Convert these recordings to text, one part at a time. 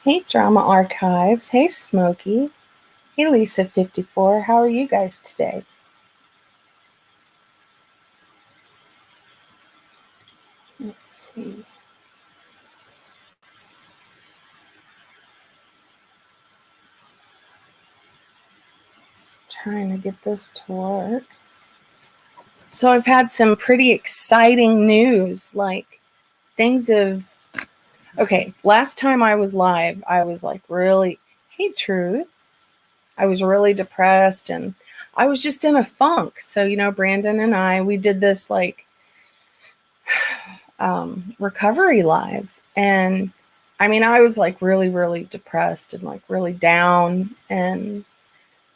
Hey, Drama Archives. Hey, Smokey. Hey, Lisa54. How are you guys today? Let's see. Trying to get this to work. So I've had some pretty exciting news. Like, things have... Okay, last time I was live, I was like really... Hey, Truth. I was really depressed and I was just in a funk. So, Brandon and I, we did this like recovery live. And I mean, I was like really, really depressed and like really down. And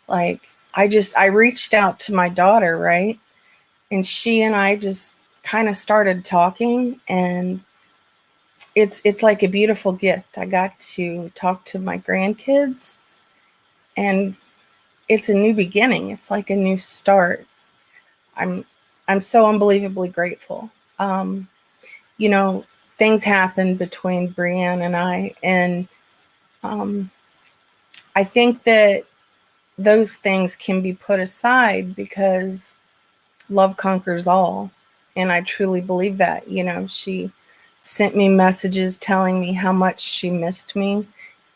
like, I reached out to my daughter, right? And she and I just kind of started talking, and it's like a beautiful gift. I got to talk to my grandkids, and it's a new beginning. It's like a new start. I'm so unbelievably grateful. Um, you know, Things happened between Brienne and I, and I think that those things can be put aside because love conquers all. And I truly believe that. She sent me messages telling me how much she missed me,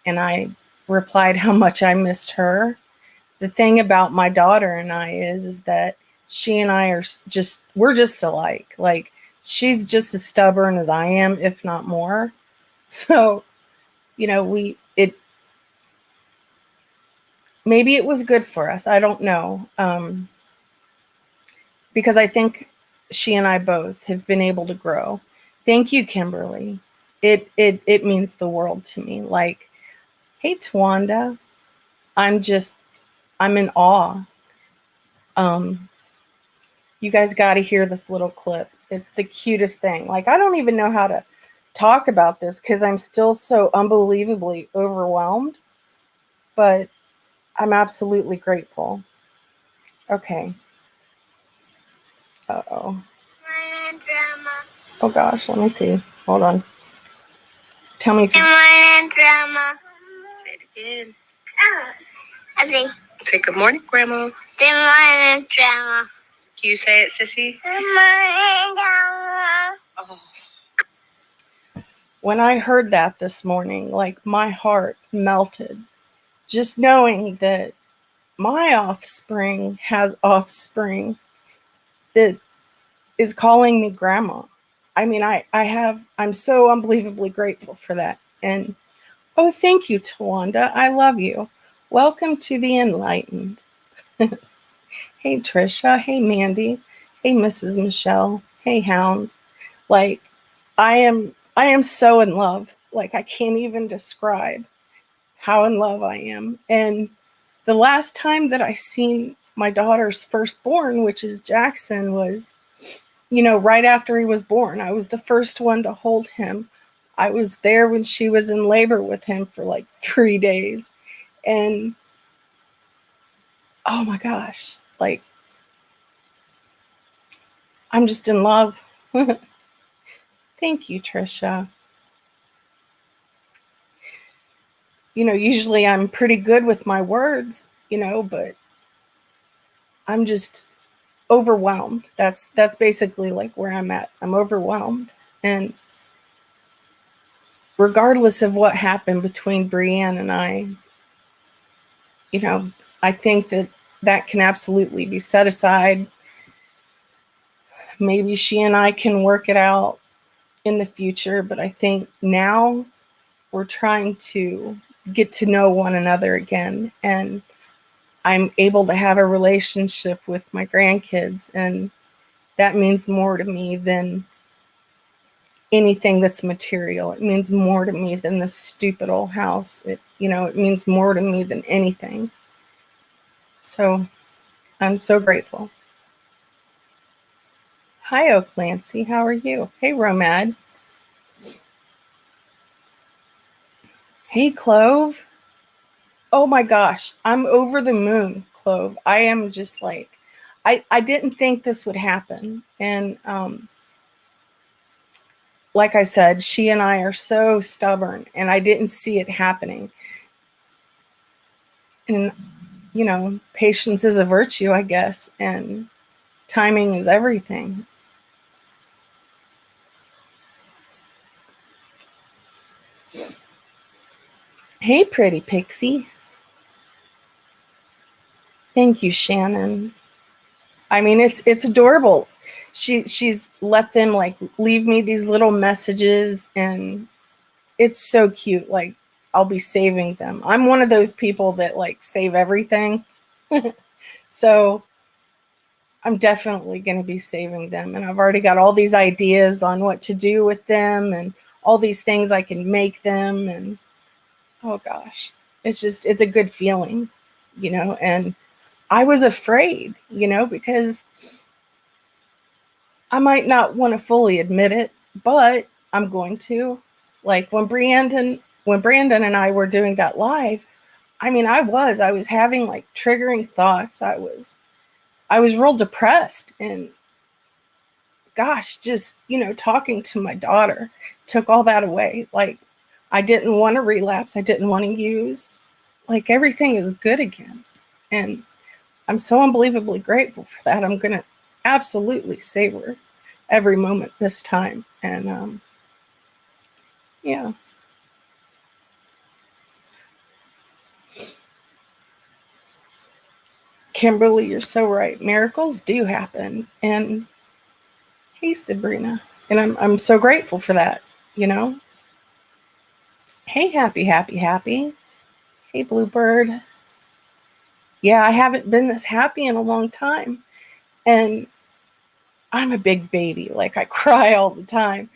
and I replied how much I missed her. The thing about my daughter and I is that she and I we're just alike. Like, she's just as stubborn as I am, if not more. So, maybe it was good for us. I don't know. Because I think she and I both have been able to grow. Thank you, Kimberly. It means the world to me. Like, hey, Tawanda, I'm in awe. You guys got to hear this little clip. It's the cutest thing. Like, I don't even know how to talk about this because I'm still so unbelievably overwhelmed, but I'm absolutely grateful. Okay. Uh-oh. Oh gosh, let me see. Hold on. Tell me if you... Drama. Say it again. I see. Say good morning, Grandma. Good morning, Grandma. Can you say it, Sissy? Good morning, Grandma. Oh. When I heard that this morning, like, my heart melted. Just knowing that my offspring has offspring that is calling me grandma. I mean, I'm so unbelievably grateful for that. And oh, thank you, Tawanda. I love you. Welcome to the enlightened. Hey, Trisha. Hey, Mandy. Hey, Mrs. Michelle. Hey, Hounds. Like, I am so in love. Like, I can't even describe how in love I am. And the last time that I seen my daughter's firstborn, which is Jackson, was, right after he was born. I was the first one to hold him. I was there when she was in labor with him for like 3 days. And oh my gosh, like, I'm just in love. Thank you, Trisha. Usually I'm pretty good with my words, but I'm just overwhelmed. That's basically like where I'm at. I'm overwhelmed. And regardless of what happened between Brienne and I think that can absolutely be set aside. Maybe she and I can work it out in the future, but I think now we're trying to get to know one another again, and I'm able to have a relationship with my grandkids, and that means more to me than anything that's material. It means more to me than this stupid old house. It means more to me than anything. So I'm so grateful. Hi, Oak Lancy. How are you? Hey, Romad. Hey, Clove. Oh my gosh, I'm over the moon, Clove. I am just like, I didn't think this would happen. And like I said, she and I are so stubborn, and I didn't see it happening. And, patience is a virtue, I guess, and timing is everything. Hey, pretty pixie. Thank you, Shannon. I mean, it's adorable. She's let them like leave me these little messages, and it's so cute. Like, I'll be saving them. I'm one of those people that like save everything. So I'm definitely going to be saving them. And I've already got all these ideas on what to do with them and all these things I can make them. And oh gosh, it's a good feeling, and I was afraid, because I might not want to fully admit it, but I'm going to. Like when Brandon and I were doing that live, I mean, I was having like triggering thoughts. I was real depressed, and gosh, just, talking to my daughter took all that away. Like, I didn't want to relapse. I didn't want to use. Like, everything is good again. And I'm so unbelievably grateful for that. I'm going to absolutely savor every moment this time. And, yeah. Kimberly, you're so right. Miracles do happen. And hey, Sabrina. And I'm so grateful for that, Hey, happy, happy, happy. Hey, Bluebird. Yeah, I haven't been this happy in a long time. And I'm a big baby. Like, I cry all the time.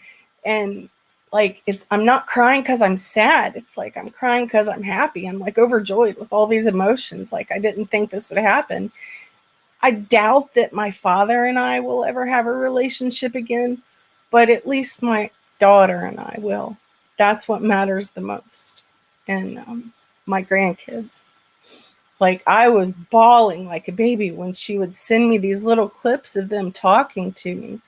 And like, I'm not crying because I'm sad. It's like I'm crying because I'm happy. I'm like overjoyed with all these emotions. Like, I didn't think this would happen. I doubt that my father and I will ever have a relationship again, but at least my daughter and I will. That's what matters the most. And my grandkids. Like, I was bawling like a baby when she would send me these little clips of them talking to me.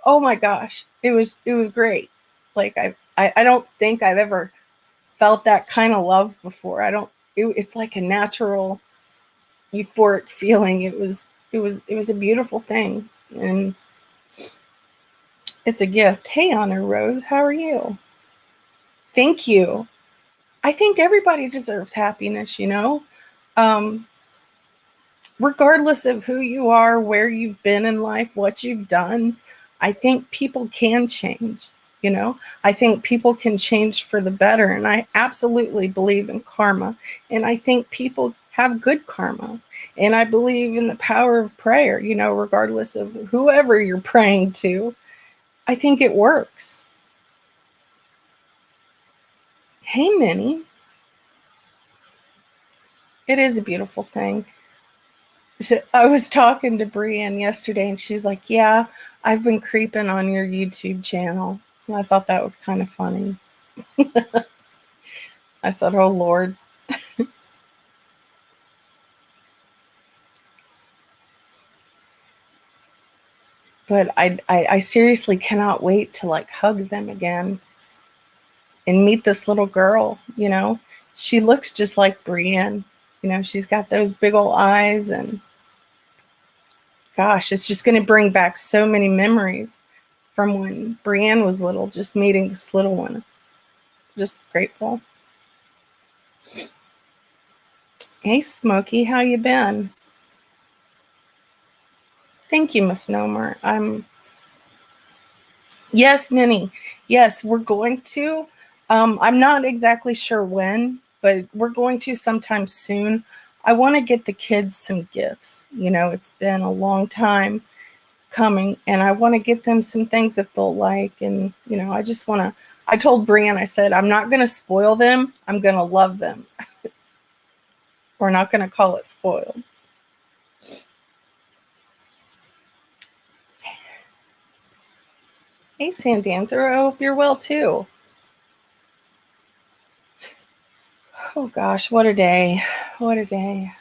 Oh my gosh, it was great. Like, I don't think I've ever felt that kind of love before. It's like a natural euphoric feeling. It was a beautiful thing, and it's a gift. Hey, Honor Rose, how are you? Thank you. I think everybody deserves happiness, regardless of who you are, where you've been in life, what you've done. I think people can change. I think people can change for the better, and I absolutely believe in karma, and I think people have good karma, and I believe in the power of prayer, regardless of whoever you're praying to. I think it works. Hey, Minnie. It is a beautiful thing. I was talking to Brienne yesterday, and she's like, yeah, I've been creeping on your YouTube channel. And I thought that was kind of funny. I said, oh, Lord. But I seriously cannot wait to like hug them again and meet this little girl. She looks just like Brienne. She's got those big old eyes, and gosh, it's just going to bring back so many memories from when Brienne was little, just meeting this little one. Just grateful. Hey, Smokey, how you been? Thank you, Miss Nomer. Yes, Minnie. Yes, we're going to. I'm not exactly sure when, but we're going to sometime soon. I want to get the kids some gifts. It's been a long time coming, and I want to get them some things that they'll like. And, I told Brian, I said, I'm not going to spoil them. I'm going to love them. We're not going to call it spoiled. Hey, Sandancer, I hope you're well too. Oh gosh, what a day. What a day.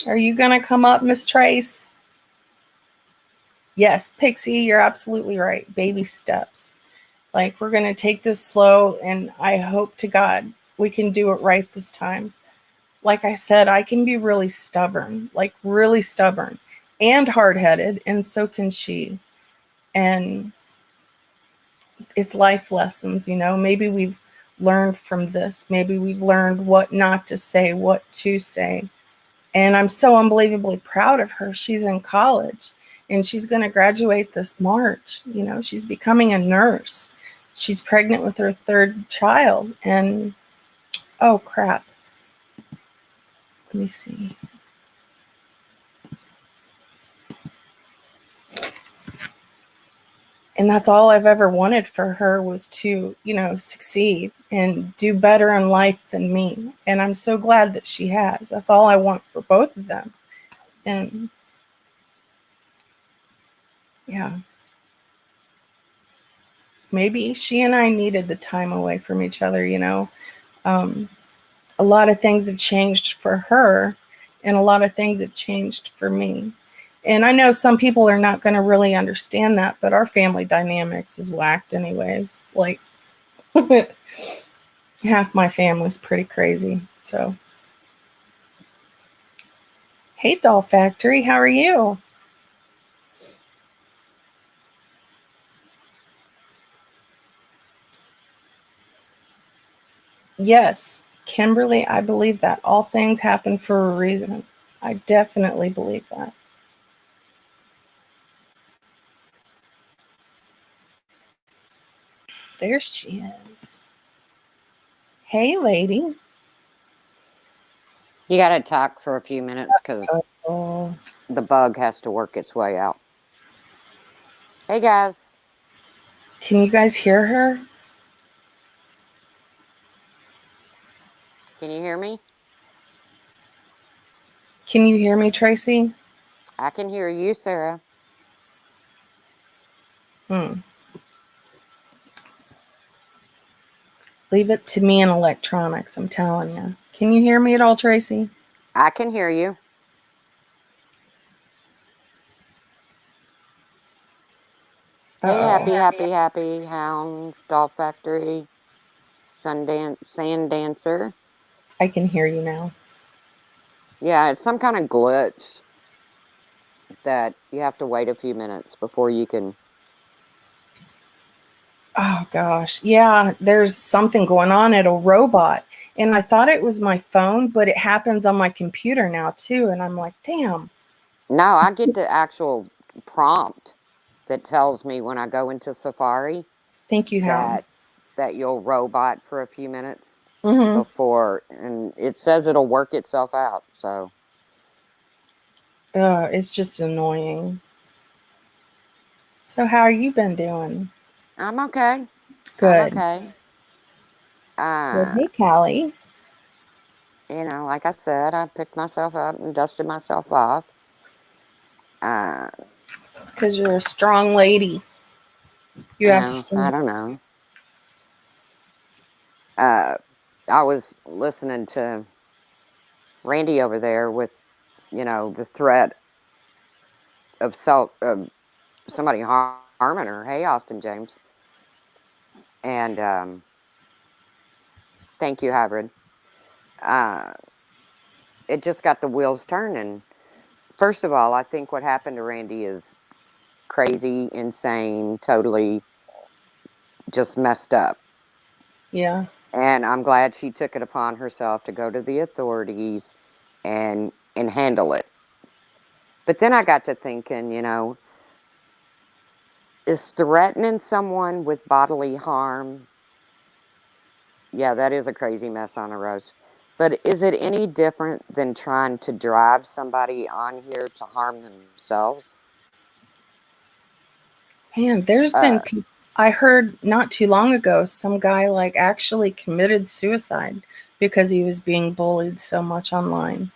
Are you going to come up, Miss Trace? Yes, Pixie, you're absolutely right. Baby steps. Like, we're going to take this slow, and I hope to God we can do it right this time. Like I said, I can be really stubborn, like really stubborn and hard-headed, and so can she. And it's life lessons, you know. Maybe we've learned from this. Maybe we've learned what not to say, what to say. And I'm so unbelievably proud of her. She's in college and she's going to graduate this March. You know, she's becoming a nurse. She's pregnant with her third child. And oh, crap. Let me see. And that's all I've ever wanted for her, was to, you know, succeed and do better in life than me. And I'm so glad that she has. That's all I want for both of them. And yeah, maybe she and I needed the time away from each other, you know. A lot of things have changed for her, and a lot of things have changed for me. And I know some people are not going to really understand that, but our family dynamics is whacked anyways. Like, half my family's pretty crazy. So, hey, Doll Factory, how are you? Yes, Kimberly, I believe that. All things happen for a reason. I definitely believe that. There she is. Hey, lady. You got to talk for a few minutes because Oh, the bug has to work its way out. Hey, guys. can you guys hear her? Can you hear me? Can you hear me, Tracy? I can hear you, Sarah. Leave it to me in electronics, I'm telling you. Can you hear me at all, Tracy? I can hear you. Hey, happy Hounds, Doll Factory, Sand Dancer. I can hear you now. Yeah, it's some kind of glitch that you have to wait a few minutes before you can. Oh, gosh. Yeah, there's something going on at a robot. And I thought it was my phone, but it happens on my computer now, too. And I'm like, damn. No, I get the actual prompt that tells me when I go into Safari. Thank you, Hounds. That you'll robot for a few minutes Mm-hmm. before, and it says it'll work itself out. So It's just annoying. So how you been doing? I'm okay. Good. I'm okay. Well, hey, Callie. You know, like I said, I picked myself up and dusted myself off. It's because you're a strong lady. You have I strength. don't know. I was listening to Randy over there with, you know, the threat of somebody harming her. Hey, Austin James. And thank you, Hybrid. It just got the wheels turning. First of all, I think what happened to Randy is crazy, insane, totally just messed up. Yeah. And I'm glad she took it upon herself to go to the authorities and handle it. But then I got to thinking, you know, is threatening someone with bodily harm? Yeah, that is a crazy mess on a Rose. But is it any different than trying to drive somebody on here to harm themselves? Man, there's been people. I heard not too long ago some guy like actually committed suicide because he was being bullied so much online.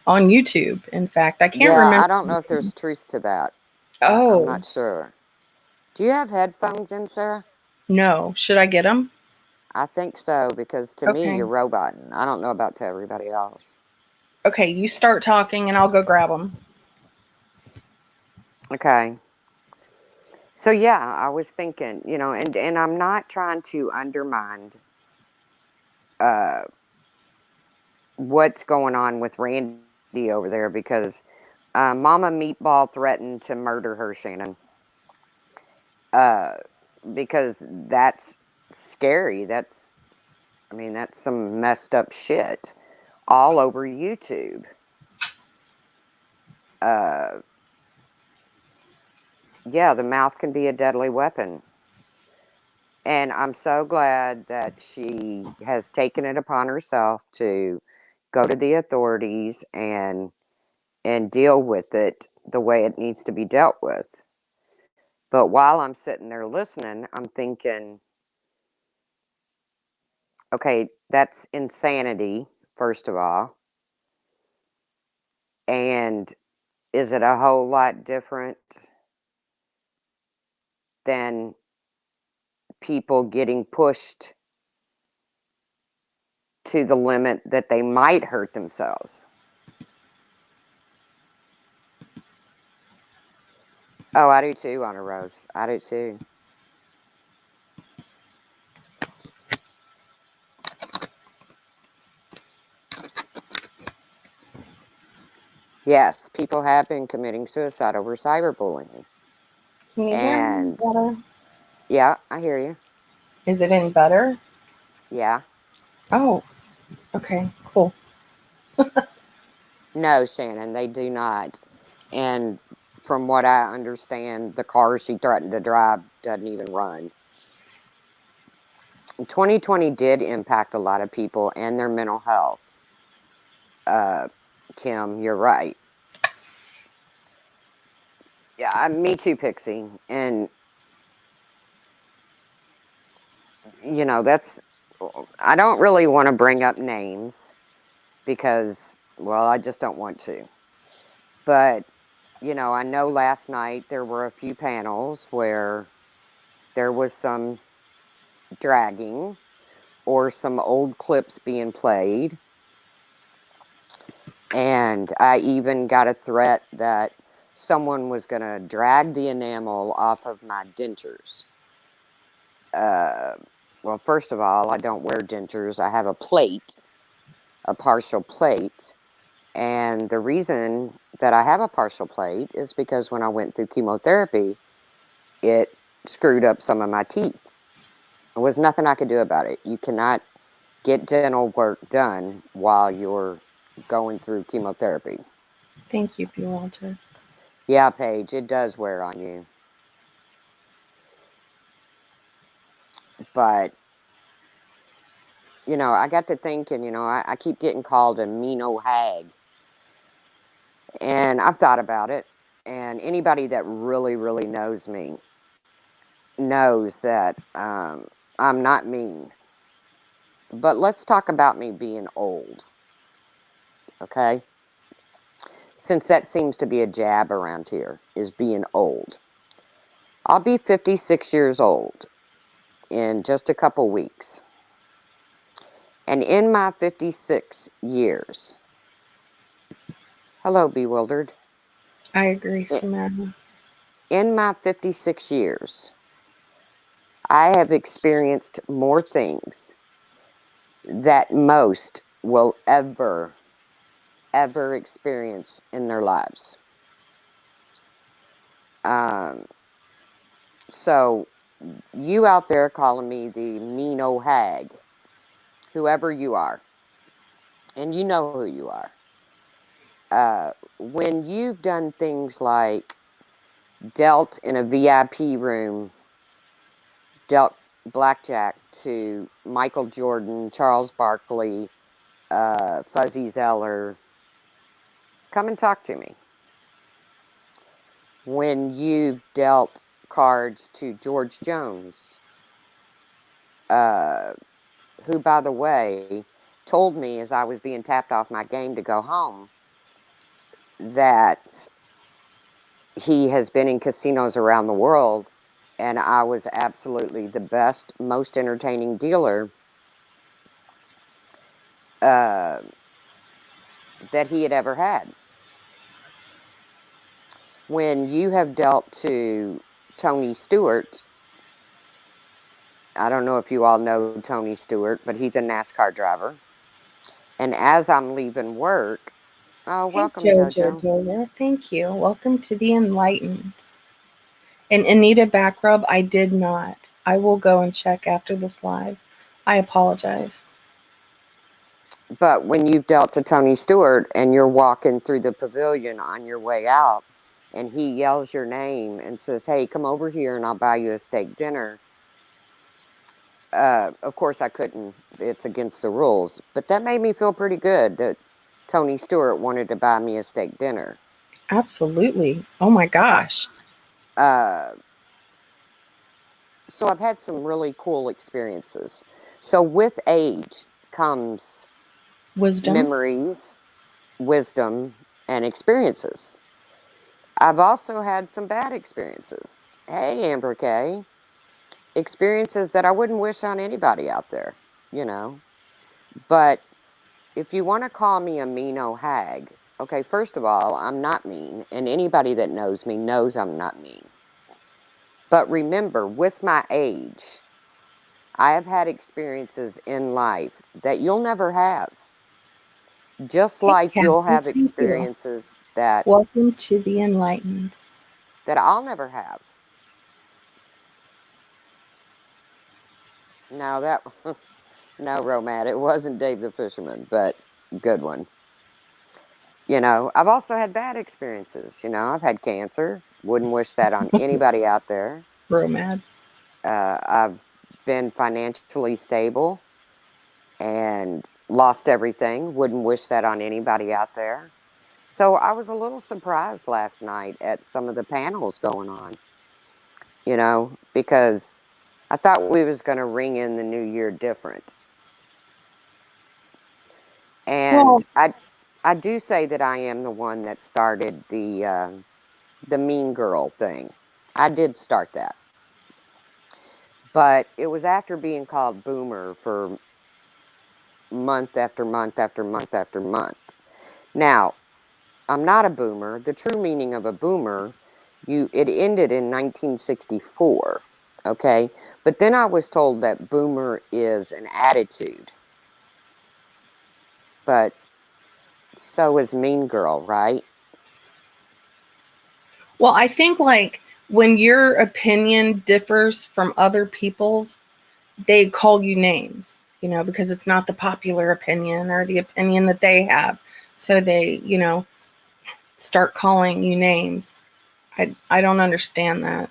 On YouTube, in fact. I can't remember. I don't know if there's truth to that. Oh. I'm not sure. Do you have headphones in, Sarah? No. Should I get them? I think so, because to me, you're roboting. I don't know about to everybody else. Okay, you start talking and I'll go grab them. Okay. So yeah, I was thinking, and I'm not trying to undermine what's going on with Randy over there, because Mama Meatball threatened to murder her, Shannon. Because that's scary. That's some messed up shit all over YouTube. Yeah, the mouth can be a deadly weapon. And I'm so glad that she has taken it upon herself to go to the authorities and deal with it the way it needs to be dealt with. But while I'm sitting there listening, I'm thinking, okay, that's insanity, first of all. And is it a whole lot different than people getting pushed to the limit that they might hurt themselves? Oh, I do too, Honor Rose. I do too. Yes, people have been committing suicide over cyberbullying. Can you hear me And better? yeah, I hear you. Is it any better? Yeah. Oh, okay, cool. No, Shannon, they do not. And from what I understand, the car she threatened to drive doesn't even run. 2020 did impact a lot of people and their mental health. Kim, you're right. Yeah, me too, Pixie. And, I don't really want to bring up names because, well, I just don't want to. But, I know last night there were a few panels where there was some dragging or some old clips being played. And I even got a threat that someone was going to drag the enamel off of my dentures. Well, first of all, I don't wear dentures. I have a plate, a partial plate. And the reason that I have a partial plate is because when I went through chemotherapy, it screwed up some of my teeth. There was nothing I could do about it. You cannot get dental work done while you're going through chemotherapy. Thank you, B. Walter. Yeah, Paige, it does wear on you. But, I got to thinking, I keep getting called a mean old hag. And I've thought about it. And anybody that really, really knows me knows that I'm not mean. But let's talk about me being old. Okay? Since that seems to be a jab around here, is being old. I'll be 56 years old in just a couple weeks. And in my 56 years, hello, Bewildered. I agree, Samantha. In my 56 years, I have experienced more things that most will ever experience in their lives. So, you out there calling me the mean old hag, whoever you are, and you know who you are. When you've done things like dealt in a VIP room, dealt blackjack to Michael Jordan, Charles Barkley, Fuzzy Zeller, come and talk to me. When you dealt cards to George Jones, who, by the way, told me as I was being tapped off my game to go home that he has been in casinos around the world, and I was absolutely the best, most entertaining dealer that he had ever had. When you have dealt to Tony Stewart. I don't know if you all know Tony Stewart, but he's a NASCAR driver. And as I'm leaving work, oh, Hey, welcome, Jojo Jojo. Julia. Thank you. Welcome to the Enlightened. And Anita Backrub, I did not. I will go and check after this live. I apologize. But when you've dealt to Tony Stewart and you're walking through the pavilion on your way out, and he yells your name and says, "Hey, come over here and I'll buy you a steak dinner." Of course, I couldn't. It's against the rules. But that made me feel pretty good that Tony Stewart wanted to buy me a steak dinner. Absolutely. Oh my gosh. So I've had some really cool experiences. So with age comes Wisdom. memories, wisdom, and experiences. I've also had some bad experiences. Hey, Amber Kay. Experiences that I wouldn't wish on anybody out there, you know. But if you want to call me a mean old hag, okay, first of all, I'm not mean. And anybody that knows me knows I'm not mean. But remember, with my age, I have had experiences in life that you'll never have. Just Hey, like you'll Kathy, have thank you. experiences that Welcome to the Enlightened. I'll never have. No, no, Romat, it wasn't Dave the Fisherman, but good one. You know, I've also had bad experiences. You know, I've had cancer. Wouldn't wish that on anybody out there. Romad. I've been financially stable and lost everything. Wouldn't wish that on anybody out there. So I was a little surprised last night at some of the panels going on, you know, because I thought we was going to ring in the new year different. And I do say that I am the one that started the mean girl thing. I did start that. But it was after being called boomer for month after month after month after month. Now, I'm not a boomer. The true meaning of a boomer, it ended in 1964, okay? But then I was told that boomer is an attitude. But so is mean girl, right? Well, I think like when your opinion differs from other people's, they call you names, you know, because it's not the popular opinion or the opinion that they have. So they, you know, start calling you names. I don't understand that.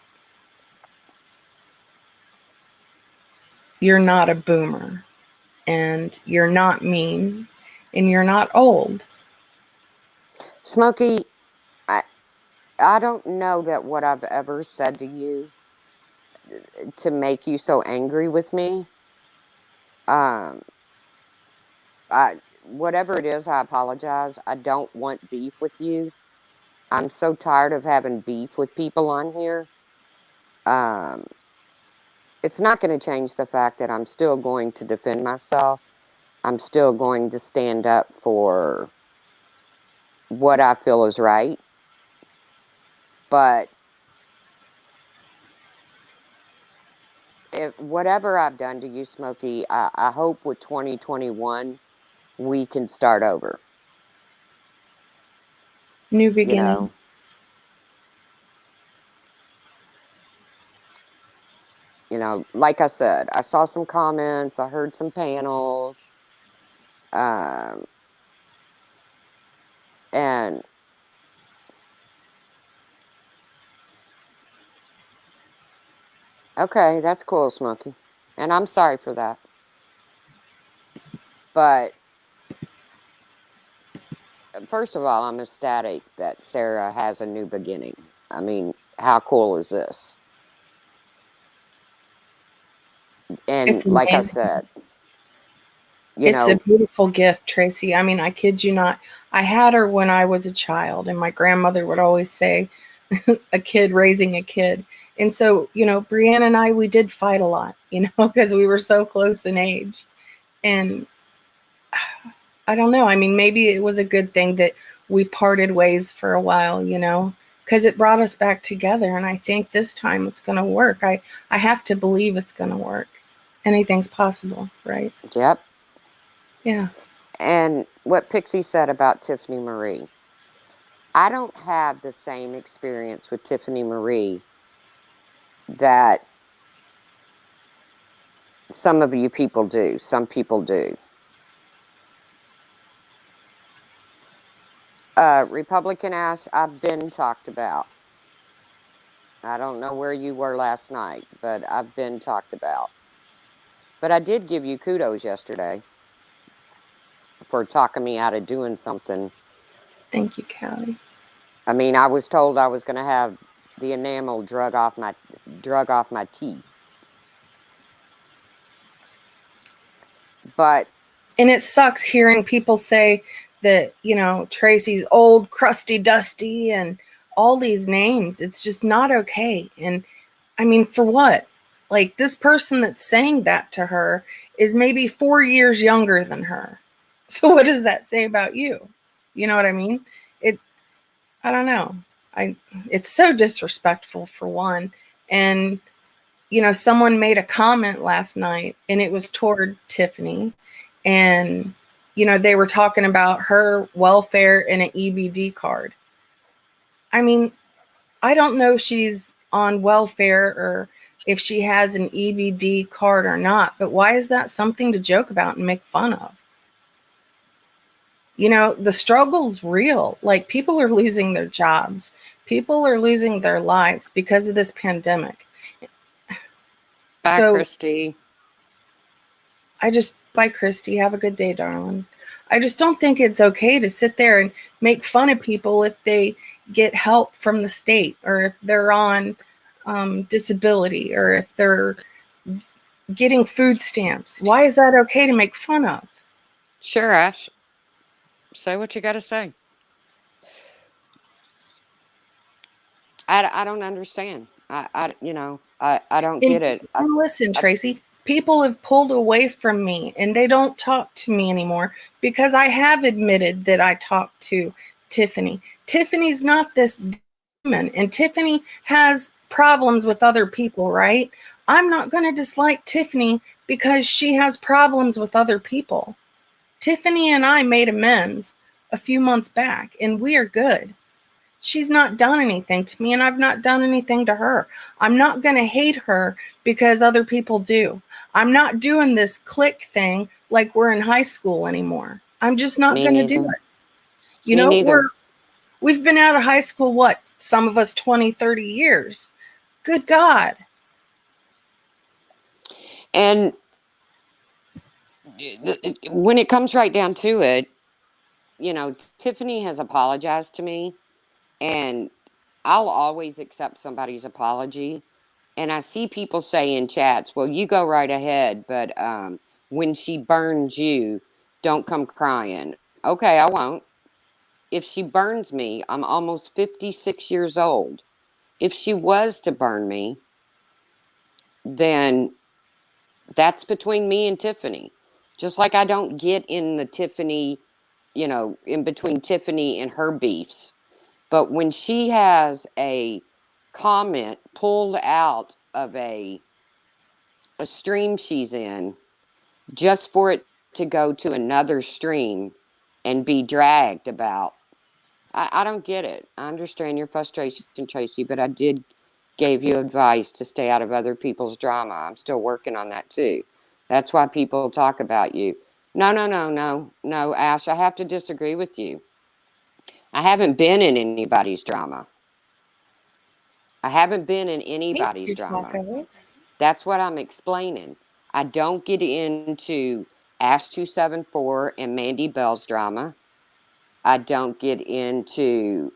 You're not a boomer, and you're not mean, and you're not old. Smokey, I don't know that what I've ever said to you to make you so angry with me. Whatever it is, I apologize. I don't want beef with you. I'm so tired of having beef with people on here. It's not going to change the fact that I'm still going to defend myself. I'm still going to stand up for what I feel is right. But if whatever I've done to you, Smokey, I hope with 2021 we can start over. New beginning. You know, like I said, I saw some comments, I heard some panels, and okay, that's cool, Smokey, and I'm sorry for that. But first of all, I'm ecstatic that Sarah has a new beginning. I mean, how cool is this? And It's like I amazing. said, It's a beautiful gift, Tracy. I mean, I kid you not. I had her when I was a child, and my grandmother would always say, a kid raising a kid. And so, you know, Brianna and I, we did fight a lot, you know, because we were so close in age. And I don't know. I mean, maybe it was a good thing that we parted ways for a while, you know, because it brought us back together. And I think this time it's going to work. I have to believe it's going to work. Anything's possible, right? Yep. Yeah. And what Pixie said about Tiffany Marie, I don't have the same experience with Tiffany Marie that some of you people do. Some people do. Republican Ash, I've been talked about. I don't know where you were last night, but I've been talked about. But I did give you kudos yesterday for talking me out of doing something. Thank you, Callie. I mean, I was told I was going to have the enamel drug off my teeth. But and it sucks hearing people say that, you know, Tracy's old, crusty, dusty, and all these names. It's just not okay. And I mean, for what? Like, this person that's saying that to her is maybe 4 years younger than her. So what does that say about you? You know what I mean? I don't know. It's so disrespectful, for one. And, you know, someone made a comment last night, and it was toward Tiffany. And, you know, they were talking about her welfare and an EBD card. I mean, I don't know if she's on welfare or if she has an EBD card or not, but why is that something to joke about and make fun of? You know, the struggle's real. Like, people are losing their jobs. People are losing their lives because of this pandemic. Bye, So, Christy. Bye, Christy. Have a good day, darling. I just don't think it's okay to sit there and make fun of people if they get help from the state, or if they're on disability, or if they're getting food stamps. Why is that okay to make fun of? Sure, Ash. Say what you got to say. I don't understand. I don't get it. And listen, Tracy, people have pulled away from me and they don't talk to me anymore because I have admitted that I talked to Tiffany. Tiffany's not this woman, and Tiffany has problems with other people, right? I'm not going to dislike Tiffany because she has problems with other people. Tiffany and I made amends a few months back, and we are good. She's not done anything to me, and I've not done anything to her. I'm not going to hate her because other people do. I'm not doing this clique thing like we're in high school anymore. I'm just not going to do it. You Me know, neither. we've been out of high school, what, some of us 20, 30 years. Good God. And when it comes right down to it, you know, Tiffany has apologized to me, and I'll always accept somebody's apology. And I see people say in chats, well, you go right ahead, but when she burns you, don't come crying. Okay, I won't. If she burns me, I'm almost 56 years old. If she was to burn me, then that's between me and Tiffany. Just like I don't get in the Tiffany, you know, in between Tiffany and her beefs. But when she has a comment pulled out of a stream she's in, just for it to go to another stream and be dragged about, I don't get it. I understand your frustration, Tracy, but I did gave you advice to stay out of other people's drama. I'm still working on that too. That's why people talk about you. No, Ash, I have to disagree with you. I haven't been in anybody's drama. I haven't been in anybody's drama. That's what I'm explaining. I don't get into Ash 274 and Mandy Bell's drama. I don't get into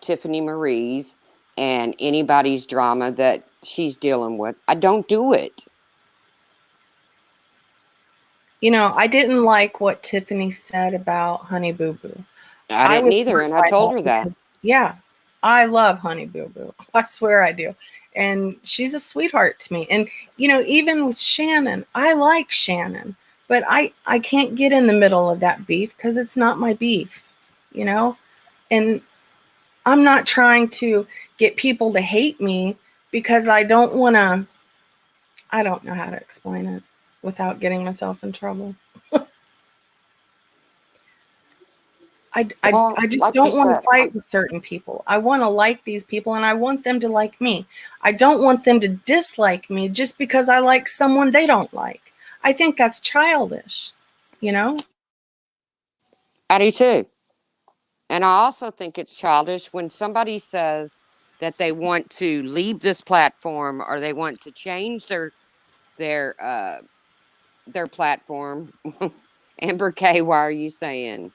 Tiffany Marie's and anybody's drama that she's dealing with. I don't do it. You know, I didn't like what Tiffany said about Honey Boo Boo. I didn't either, and I told her that. Yeah, I love Honey Boo Boo. I swear I do. And she's a sweetheart to me. And, you know, even with Shannon, I like Shannon, but I can't get in the middle of that beef because it's not my beef, you know? And I'm not trying to get people to hate me because I don't want to. I don't know how to explain it without getting myself in trouble. Well, I just like you don't want said, to fight with certain people. I want to like these people and I want them to like me. I don't want them to dislike me just because I like someone they don't like. I think that's childish, you know? I do too. And I also think it's childish when somebody says that they want to leave this platform or they want to change their platform. Amber K, why are you saying?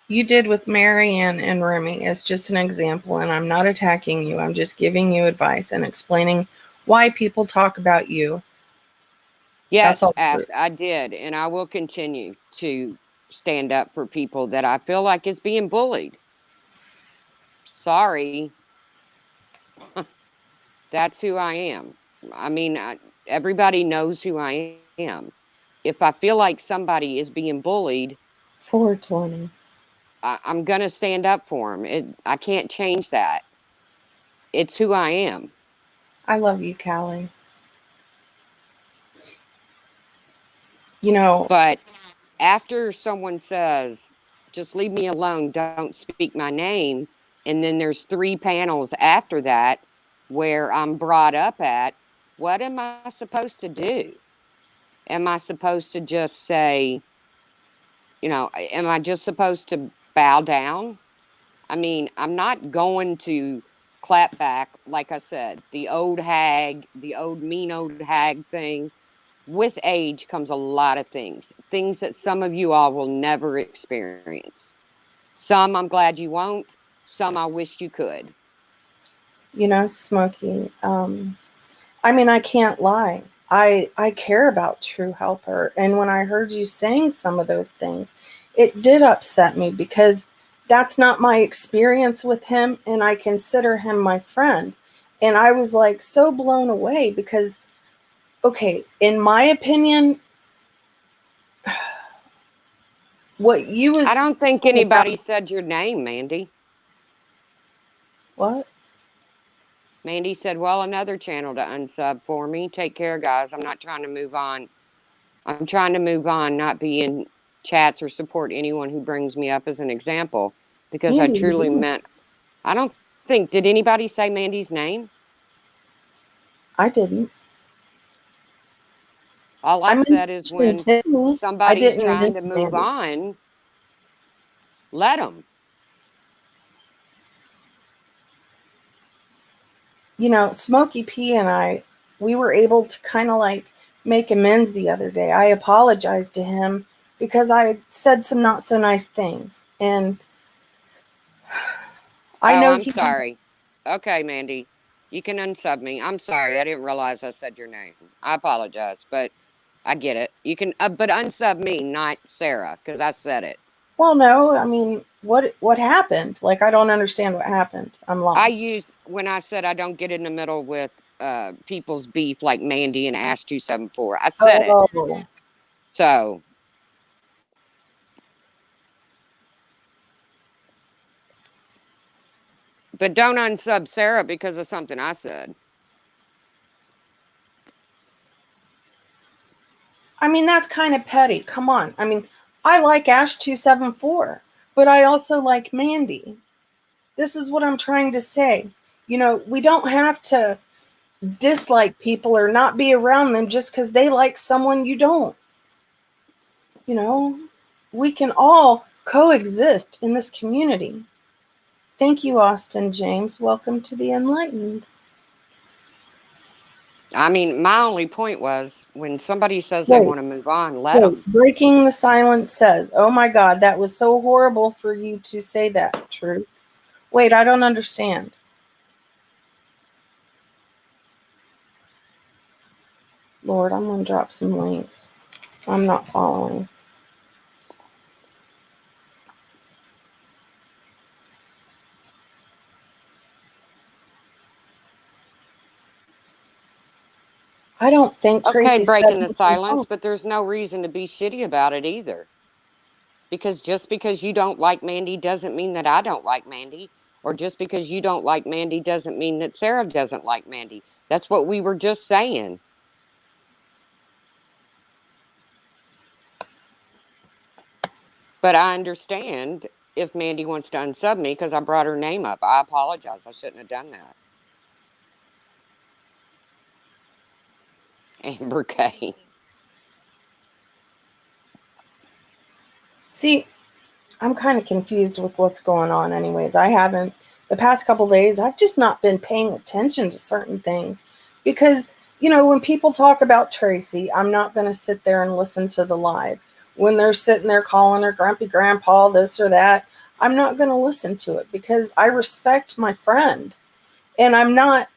You did with Marianne and Remy is just an example, and I'm not attacking you. I'm just giving you advice and explaining why people talk about you. That's Yes, all. I did, and I will continue to stand up for people that I feel like is being bullied. Sorry, that's who I am. I mean, everybody knows who I am. If I feel like somebody is being bullied, 420. I'm going to stand up for them. I can't change that. It's who I am. I love you, Callie. You know, But after someone says, just leave me alone, don't speak my name, and then there's 3 panels after that where I'm brought up at, what am I supposed to do? Am I supposed to just say, am I just supposed to bow down? I mean, I'm not going to clap back. Like I said, the old hag, the old mean old hag thing. With age comes a lot of things that some of you all will never experience. Some I'm glad you won't, some I wish you could. Smokey. I mean, I can't lie. I care about True Helper, and when I heard you saying some of those things, it did upset me because that's not my experience with him, and I consider him my friend. And I was like so blown away because, okay, in my opinion, what you was I don't think saying about anybody said your name, Mandy. what? Mandy said, well, another channel to unsub for me. Take care, guys. I'm not trying to move on. I'm trying to move on, not be in chats or support anyone who brings me up as an example because I Andy, truly meant, I don't think, did anybody say Mandy's name? I didn't. All I I said is mentioned when Tiffany. I somebody's didn't trying to mention move Andy. on, let them. Smokey P and I, we were able to kind of like make amends the other day. I apologized to him because I said some not so nice things. And I Oh, know I'm he, sorry. Okay, Mandy, you can unsub me. I'm sorry. I didn't realize I said your name. I apologize, but I get it. You can, but unsub me, not Sarah, because I said it. well, no, I mean, what happened? Like, I don't understand what happened. I'm I lost. use when I said I don't get in the middle with people's beef like Mandy and Ash 274. I said it. Oh, So, but don't unsub Sarah because of something I said. I mean, that's kind of petty. Come on. I mean, I like Ash 274, but I also like Mandy. This is what I'm trying to say. We don't have to dislike people or not be around them just because they like someone you don't. You know, we can all coexist in this community. Thank you, Austin James. Welcome to the Enlightened. I mean, my only point was when somebody says they Wait, want to move on, let wait. them. Breaking the Silence says, oh my God, that was so horrible for you to say that, Truth. Wait, I don't understand. Lord, I'm going to drop some links. I'm not following. I don't think Okay, Tracy said breaking the anything silence, wrong. but there's no reason to be shitty about it either. Because just because you don't like Mandy doesn't mean that I don't like Mandy. Or just because you don't like Mandy doesn't mean that Sarah doesn't like Mandy. That's what we were just saying. But I understand if Mandy wants to unsub me because I brought her name up. I apologize. I shouldn't have done that. Amber K. See, I'm kind of confused with what's going on anyways. The past couple days, I've just not been paying attention to certain things because, when people talk about Tracy, I'm not going to sit there and listen to the live. When they're sitting there calling her grumpy grandpa, this or that, I'm not going to listen to it because I respect my friend. And I'm not,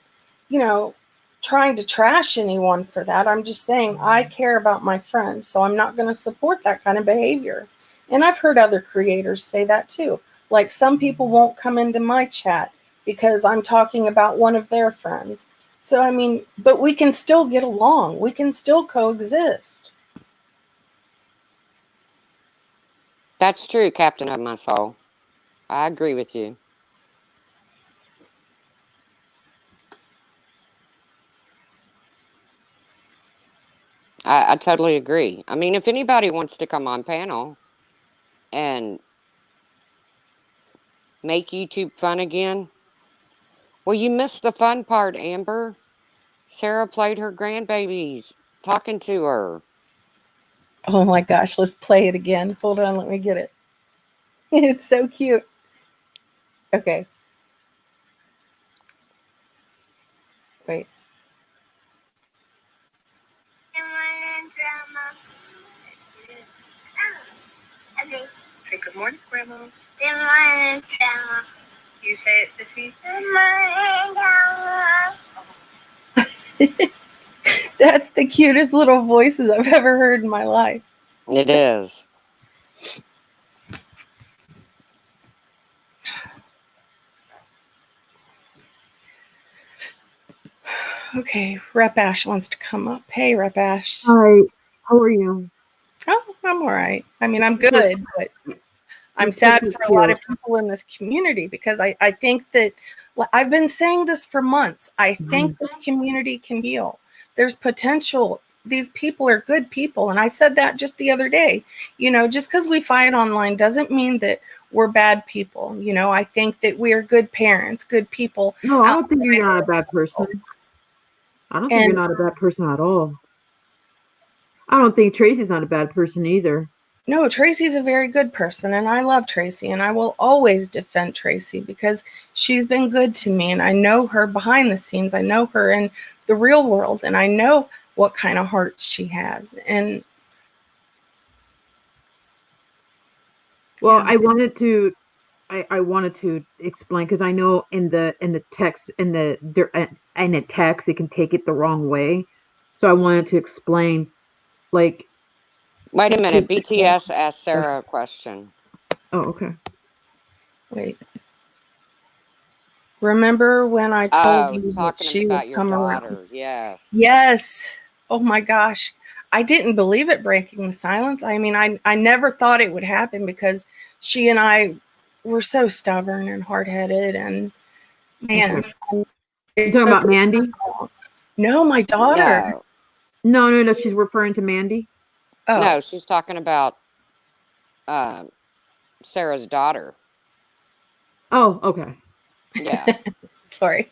trying to trash anyone for that. I'm just saying I care about my friend, so I'm not going to support that kind of behavior. And I've heard other creators say that too. Like some people won't come into my chat because I'm talking about one of their friends. So, but we can still get along. We can still coexist. That's true, Captain of my soul. I agree with you. I totally agree. I mean, if anybody wants to come on panel and make YouTube fun again, well, you missed the fun part, Amber. Sarah played her grandbabies, talking to her. Oh my gosh, let's play it again. Hold on, let me get it. It's so cute. Okay. Wait. Say good morning, Grandma. Good morning, Grandma. Can you say it, Sissy? Good morning, Grandma. That's the cutest little voices I've ever heard in my life. It is. Okay, Rep Ash wants to come up. Hey, Rep Ash. Hi, how are you? Oh, I'm all right. I'm good, but I'm sad for a lot of people in this community because I think that I've been saying this for months. I think the community can heal. There's potential. These people are good people. And I said that just the other day. Just because we fight online doesn't mean that we're bad people. I think that we are good parents, good people. No, I don't think you're not a bad person. I don't think you're not a bad person at all. I don't think Tracy's not a bad person either. No, Tracy's a very good person, and I love Tracy, and I will always defend Tracy because she's been good to me, and I know her behind the scenes. I know her in the real world, and I know what kind of heart she has. And well, yeah. I wanted to explain because I know in the text in the text it can take it the wrong way, so I wanted to explain. Like, wait a minute. BTS asked Sarah a question. Oh, okay. Wait. Remember when I told you that she would come around? Yes. Yes. Oh my gosh. I didn't believe it breaking the silence. I never thought it would happen because she and I were so stubborn and hard-headed, and man. You're talking about Mandy? No, my daughter. No. She's referring to Mandy. Oh. No, she's talking about Sarah's daughter. Oh, okay. Yeah. Sorry.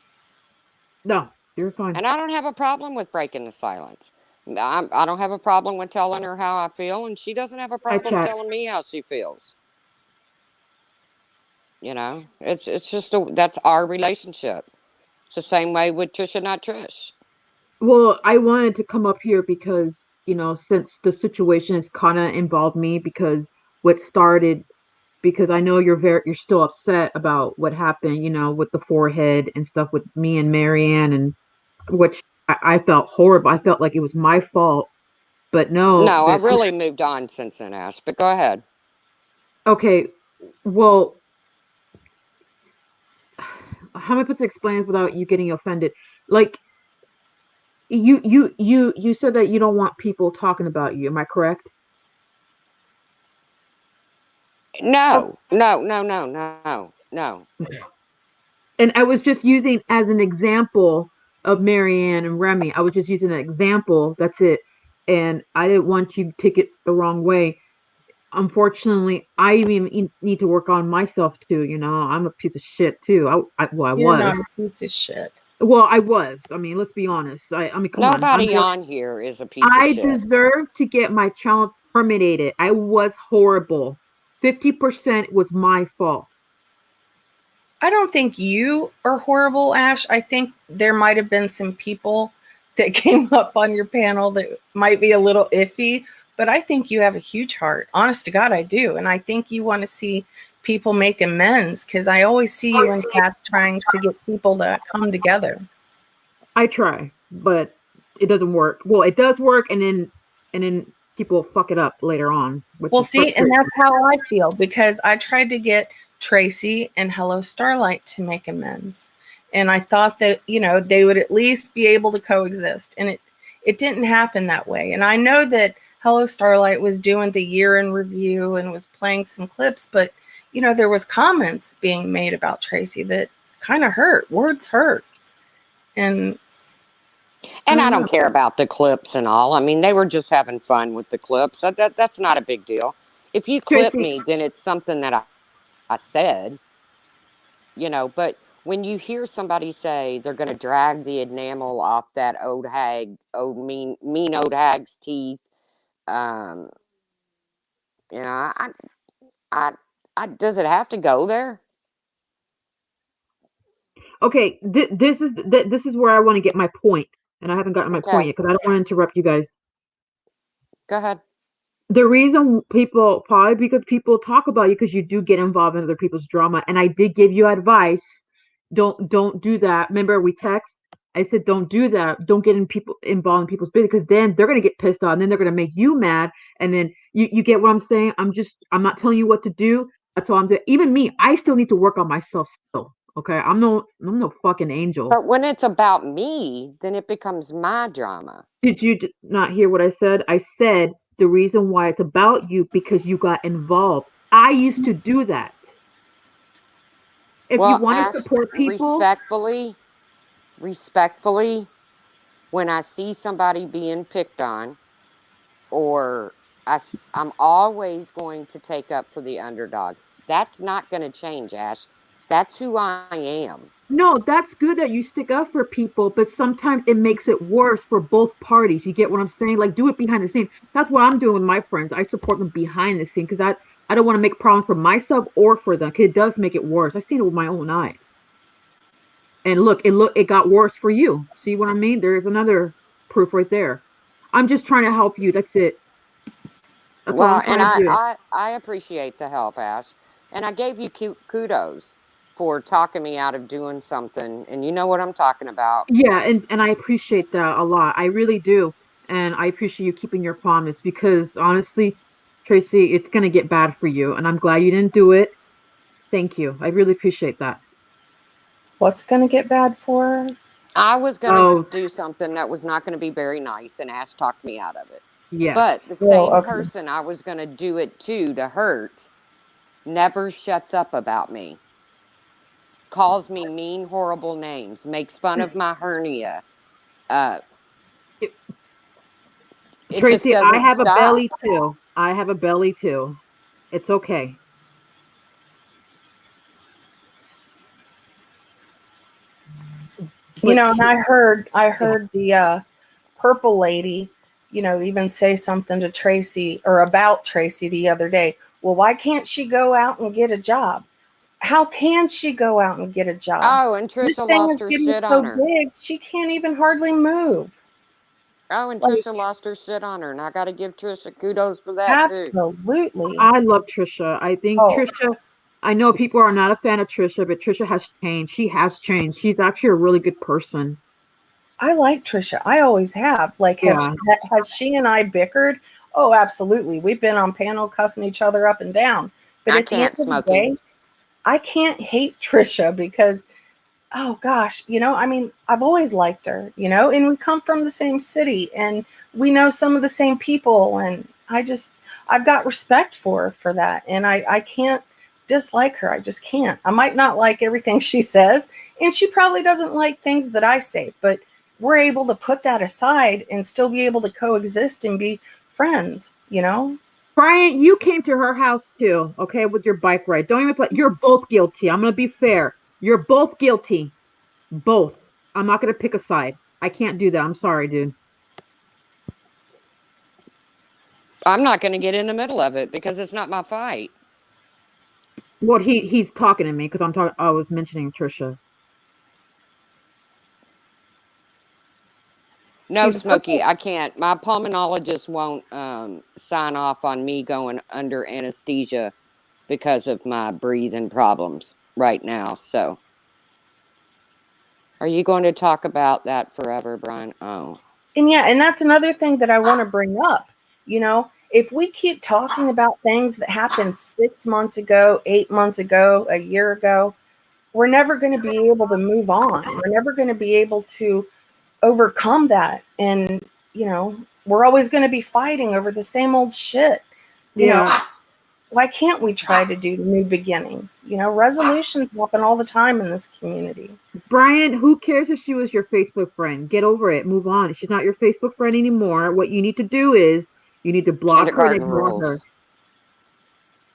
No, you're fine. And I don't have a problem with breaking the silence. I don't have a problem with telling her how I feel, and she doesn't have a problem telling me how she feels. It's just that's our relationship. It's the same way with Trisha, not Trish. Well, I wanted to come up here because, since the situation has kind of involved me, because I know you're still upset about what happened, with the forehead and stuff with me and Marianne, and which I felt horrible. I felt like it was my fault, but no. No, I really moved on since then, Ash, but go ahead. Okay, well, how am I supposed to explain this without you getting offended? Like, you said that you don't want people talking about you. Am I correct? No, no, no, no, no, no. And I was just using as an example of Marianne and Remy. I was just using an example. That's it. And I didn't want you to take it the wrong way. Unfortunately, I even need to work on myself too. You know, I'm a piece of shit too. I You're was. not a piece of shit. Well, I was. I mean, let's be honest. I mean, come on. Nobody on here is a piece of I shit. deserve to get my child terminated. I was horrible. 50% was my fault. I don't think you are horrible, Ash. I think there might have been some people that came up on your panel that might be a little iffy, but I think you have a huge heart. Honest to God, I do. And I think you want to see people make amends, because I always see you in chats trying to get people to come together. I try, but it doesn't work. Well, it does work, and then people fuck it up later on. Well, see, and that's how I feel, because I tried to get Tracy and Hello Starlight to make amends. And I thought that, you know, they would at least be able to coexist. And it didn't happen that way. And I know that Hello Starlight was doing the year in review and was playing some clips, but, you know, there was comments being made about Tracy that kind of hurt. Words hurt. And I don't care about the clips and all. I mean, they were just having fun with the clips. That's not a big deal. If you clip me, then it's something that I said, you know. But when you hear somebody say they're going to drag the enamel off that mean old hag's teeth, you know, I does it have to go there? Okay, this is where I want to get my point, and I haven't gotten my point yet because I don't want to interrupt you guys. Go ahead. The reason people, probably because people talk about you because you do get involved in other people's drama, and I did give you advice. Don't do that. Remember, we text. I said, don't do that. Don't get involved in people's business, because then they're gonna get pissed off, and then they're gonna make you mad, and then you get what I'm saying. I'm not telling you what to do. That's all I'm doing. Even me, I still need to work on myself still. Okay, I'm no fucking angel. But when it's about me, then it becomes my drama. Did you not hear what I said? I said the reason why it's about you because you got involved. I used to do that. If you want to support people, respectfully, when I see somebody being picked on, or I'm always going to take up for the underdog. That's not going to change, Ash. That's who I am. No, that's good that you stick up for people, but sometimes it makes it worse for both parties. You get what I'm saying? Like, do it behind the scenes. That's what I'm doing with my friends. I support them behind the scene because I don't want to make problems for myself or for them, because it does make it worse. I've seen it with my own eyes. And it got worse for you. See what I mean? There's another proof right there. I'm just trying to help you. That's it. That's well, and I appreciate the help, Ash. And I gave you kudos for talking me out of doing something, and you know what I'm talking about. Yeah, and I appreciate that a lot. I really do. And I appreciate you keeping your promise, because honestly, Tracy, it's going to get bad for you, and I'm glad you didn't do it. Thank you. I really appreciate that. What's going to get bad for her? I was going to do something that was not going to be very nice, and Ash talked me out of it. Yeah. But the same person I was going to do it to hurt never shuts up about me. Calls me mean, horrible names, makes fun of my hernia. Tracy, I have a belly too. I have a belly too. It's okay. You know, and I heard the purple lady, you know, even say something to Tracy or about Tracy the other day. Well, why can't she go out and get a job? How can she go out and get a job? Oh, and Trisha lost her shit on her. Big, she can't even hardly move. Oh, and Trisha lost her shit on her, and I got to give Trisha kudos for that too. Absolutely. I love Trisha. I think Trisha, I know people are not a fan of Trisha, but Trisha has changed. She has changed. She's actually a really good person. I like Trisha. I always have. Like, has she and I bickered? Oh, absolutely. We've been on panel cussing each other up and down. But at the end of the day, I can't hate Trisha because, oh gosh, you know, I mean, I've always liked her, you know, and we come from the same city and we know some of the same people. And I've got respect for her for that. And I can't dislike her. I just can't. I might not like everything she says, and she probably doesn't like things that I say, but we're able to put that aside and still be able to coexist and be friends, you know? Brian, you came to her house too, okay, with your bike ride. Don't even play. You're both guilty. I'm going to be fair. You're both guilty. Both. I'm not going to pick a side. I can't do that. I'm sorry, dude. I'm not going to get in the middle of it because it's not my fight. Well, he's talking to me because I was mentioning Trisha. No, Smokey, I can't. My pulmonologist won't sign off on me going under anesthesia because of my breathing problems right now. So, are you going to talk about that forever, Brian? Oh. And yeah, and that's another thing that I want to bring up. You know, if we keep talking about things that happened 6 months ago, 8 months ago, a year ago, we're never going to be able to move on. We're never going to be able to overcome that. And, you know, we're always going to be fighting over the same old shit. You know, why can't we try to do new beginnings? You know, resolutions happen all the time in this community. Brian, who cares if she was your Facebook friend? Get over it. Move on. She's not your Facebook friend anymore. What you need to do is you need to block her and ignore her.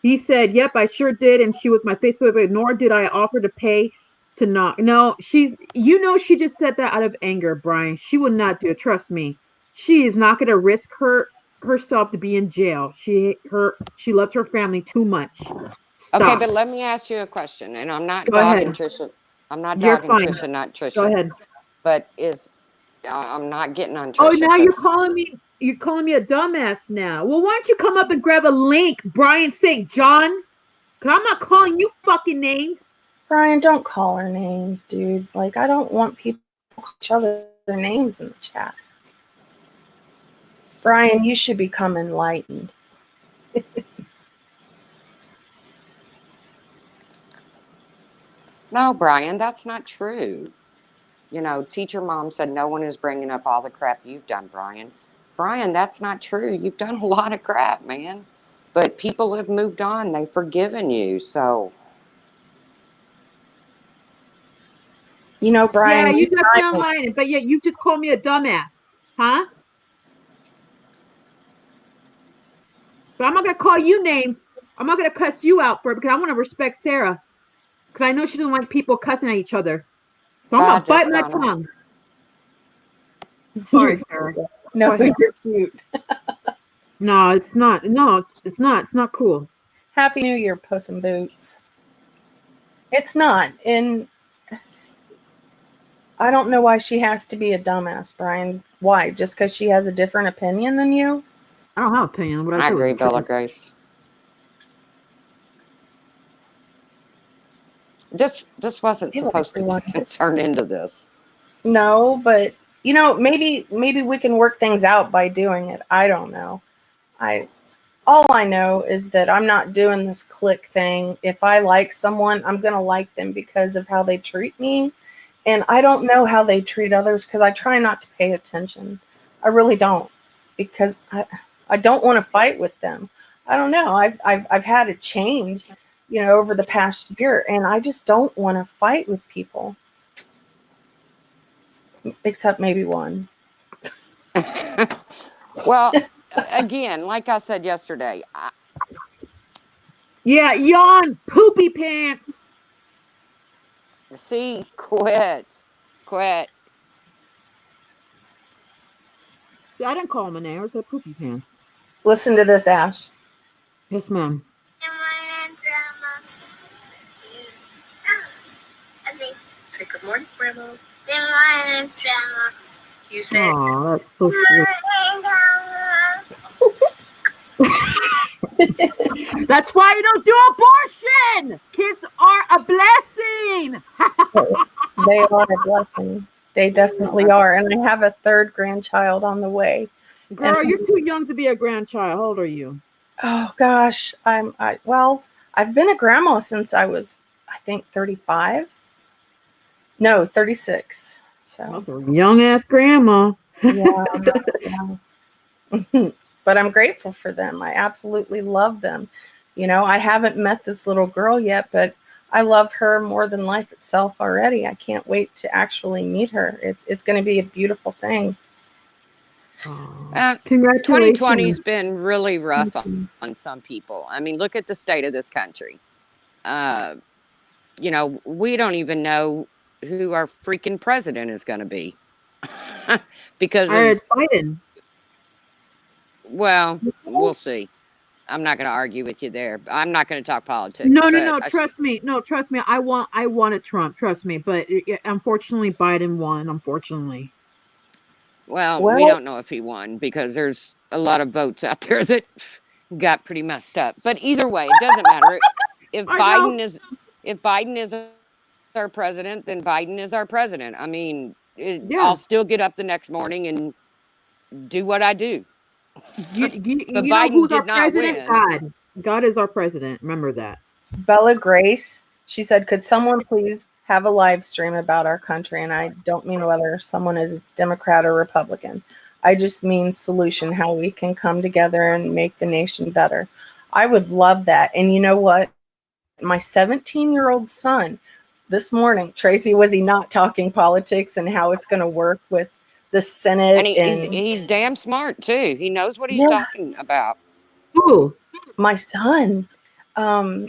He said, yep, I sure did. And she was my Facebook, but nor did I offer to pay to not. No, she just said that out of anger, Brian. She would not do it. Trust me. She is not going to risk herself to be in jail. She loves her family too much. Stop. Okay, but let me ask you a question. And I'm not dogging Trisha. I'm not dogging Trisha, not Trisha. Go ahead. But I'm not getting on Trisha. Oh, now you're calling me a dumbass now. Well, why don't you come up and grab a link, Brian St. John? Because I'm not calling you fucking names. Brian, don't call her names, dude. Like, I don't want people to call each other their names in the chat. Brian, you should become enlightened. No, Brian, that's not true. You know, teacher mom said no one is bringing up all the crap you've done, Brian. Brian, that's not true. You've done a lot of crap, man. But people have moved on. They've forgiven you, so. You know, Brian. Yeah, you just sound lying, but yet you just called me a dumbass. Huh? But I'm not going to call you names. I'm not going to cuss you out for it because I want to respect Sarah. Because I know she doesn't like people cussing at each other. So I'm going to bite my tongue. Sorry, Sarah. No, you're cute. No, it's not. No, it's not. It's not cool. Happy New Year, Puss in Boots. It's not. And I don't know why she has to be a dumbass, Brian. Why? Just because she has a different opinion than you? I don't have an opinion. I agree, Bella Grace. This wasn't supposed to turn into this. No, but you know, maybe we can work things out by doing it. I don't know. All I know is that I'm not doing this click thing. If I like someone, I'm going to like them because of how they treat me. And I don't know how they treat others because I try not to pay attention. I really don't, because I don't want to fight with them. I don't know. I've had a change, you know, over the past year, and I just don't want to fight with people. Except maybe one. Well, again, like I said yesterday. Yeah, yawn, poopy pants. See, quit. I didn't call him a name. I said poopy pants. Listen to this, Ash. Yes, ma'am. Say good morning, Grandma. Good morning, Grandma. You say oh, that's so sweet. That's why you don't do abortion. Kids are a blessing. They are a blessing. They definitely are. And I have a third grandchild on the way. Girl, you're too young to be a grandchild. How old are you? Oh gosh, I've been a grandma since I was, I think, 35. No, 36. So that's a young ass grandma. yeah. but I'm grateful for them. I absolutely love them. You know, I haven't met this little girl yet, but I love her more than life itself already. I can't wait to actually meet her. It's going to be a beautiful thing. Uh, 2020's Congratulations. been really rough on some people. I mean, look at the state of this country. You know, we don't even know who our freaking president is going to be because of, Biden. well, we'll see. I'm not going to argue with you there. I'm not going to talk politics. No. but Trust me. No, trust me. I wanted Trump. Trust me. But unfortunately, Biden won. Unfortunately. Well, we Well, don't know if he won because there's a lot of votes out there that got pretty messed up. But either way, it doesn't matter. If Biden is our president, then Biden is our president. I mean, Yeah. I'll still get up the next morning and do what I do. You But know Biden who's our did not president? win. God is our president. Remember that. Bella Grace, she said, could someone please have a live stream about our country? And I don't mean whether someone is Democrat or Republican. I just mean solution, how we can come together and make the nation better. I would love that. And you know what? My 17-year-old son, this morning, Tracy, was he not talking politics and how it's going to work with the Senate? And he's damn smart too. He knows what he's talking about. Who? My son. When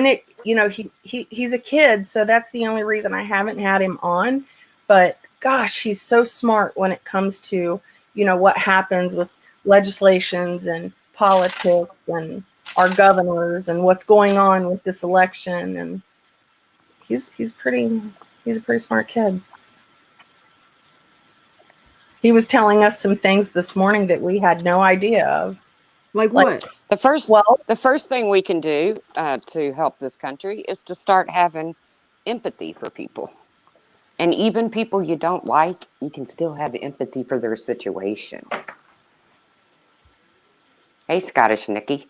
it, you know, he's a kid, so that's the only reason I haven't had him on. But gosh, he's so smart when it comes to, you know, what happens with legislations and politics and our governors and what's going on with this election. And he's a pretty smart kid. He was telling us some things this morning that we had no idea of. Like what? The first thing we can do to help this country is to start having empathy for people. And even people you don't like, you can still have empathy for their situation. Hey, Scottish Nikki.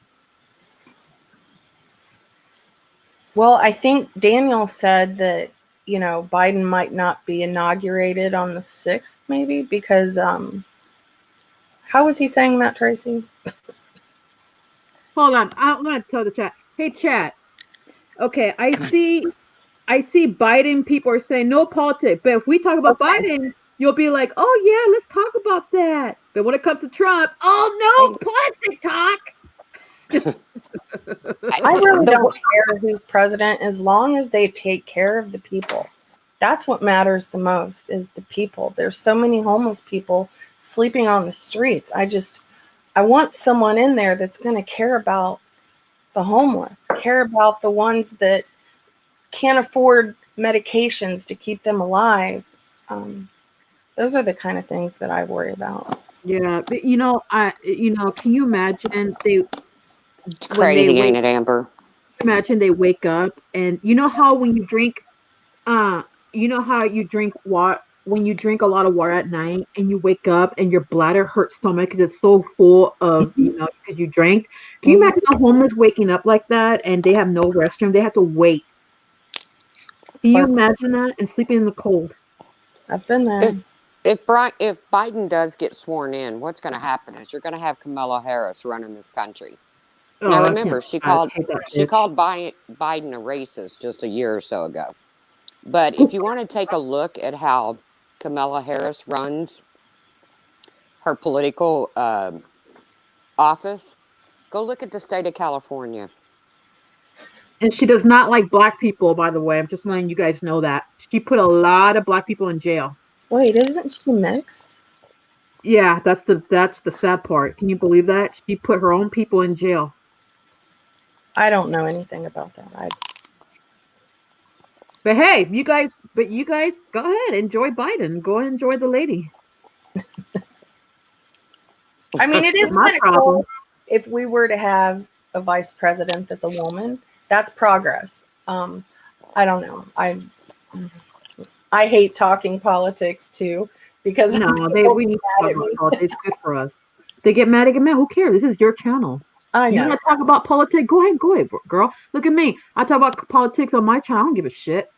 Well, I think Daniel said that, you know, Biden might not be inaugurated on the 6th, maybe, because how was he saying that, Tracy? Hold on. I'm going to tell the chat. Hey, chat. Okay, I see Biden people are saying no politics. But if we talk about Biden, you'll be like, oh, yeah, let's talk about that. But when it comes to Trump, oh, no, politics talk. I really don't care who's president as long as they take care of the people. That's what matters the most is the people. There's so many homeless people sleeping on the streets. I want someone in there that's going to care about the homeless, care about the ones that can't afford medications to keep them alive. Those are the kind of things that I worry about. Yeah, but can you imagine It's crazy, ain't it, Amber? Imagine they wake up and you know how when you drink, you know how you drink water when you drink a lot of water at night and you wake up and your bladder hurts stomach because it's so full of because you drank. Can you imagine the homeless waking up like that and they have no restroom? They have to wait. Can you imagine that and sleeping in the cold? I've been there. If Biden does get sworn in, what's going to happen is you're going to have Kamala Harris running this country. Now remember, she called Biden a racist just a year or so ago. But if you want to take a look at how Kamala Harris runs her political office, go look at the state of California. And she does not like black people, by the way. I'm just letting you guys know that. She put a lot of black people in jail. Wait, isn't she mixed? Yeah, that's the sad part. Can you believe that? She put her own people in jail. I don't know anything about that. But hey, you guys go ahead, enjoy Biden. Go ahead, enjoy the lady. I mean, it is kind of cool if we were to have a vice president that's a woman. That's progress. I don't know. I hate talking politics too because we need to talk about politics. It's good for us. They get mad. Who cares? This is your channel. I know. You want to talk about politics? Go ahead, girl. Look at me. I talk about politics on my channel. I don't give a shit.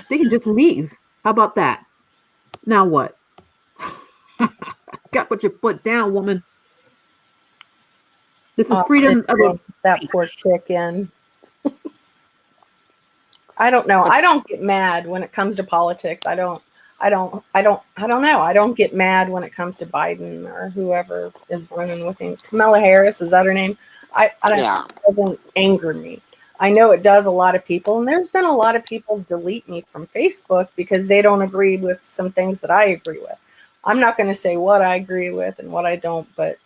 They can just leave. How about that? Now what? Got to put your foot down, woman. This is freedom of a that poor chicken. I don't know. I don't get mad when it comes to politics. I don't know. I don't get mad when it comes to Biden or whoever is running with him. Kamala Harris, is that her name? I don't, Yeah. It doesn't anger me. I know it does a lot of people, and there's been a lot of people delete me from Facebook because they don't agree with some things that I agree with. I'm not going to say what I agree with and what I don't, but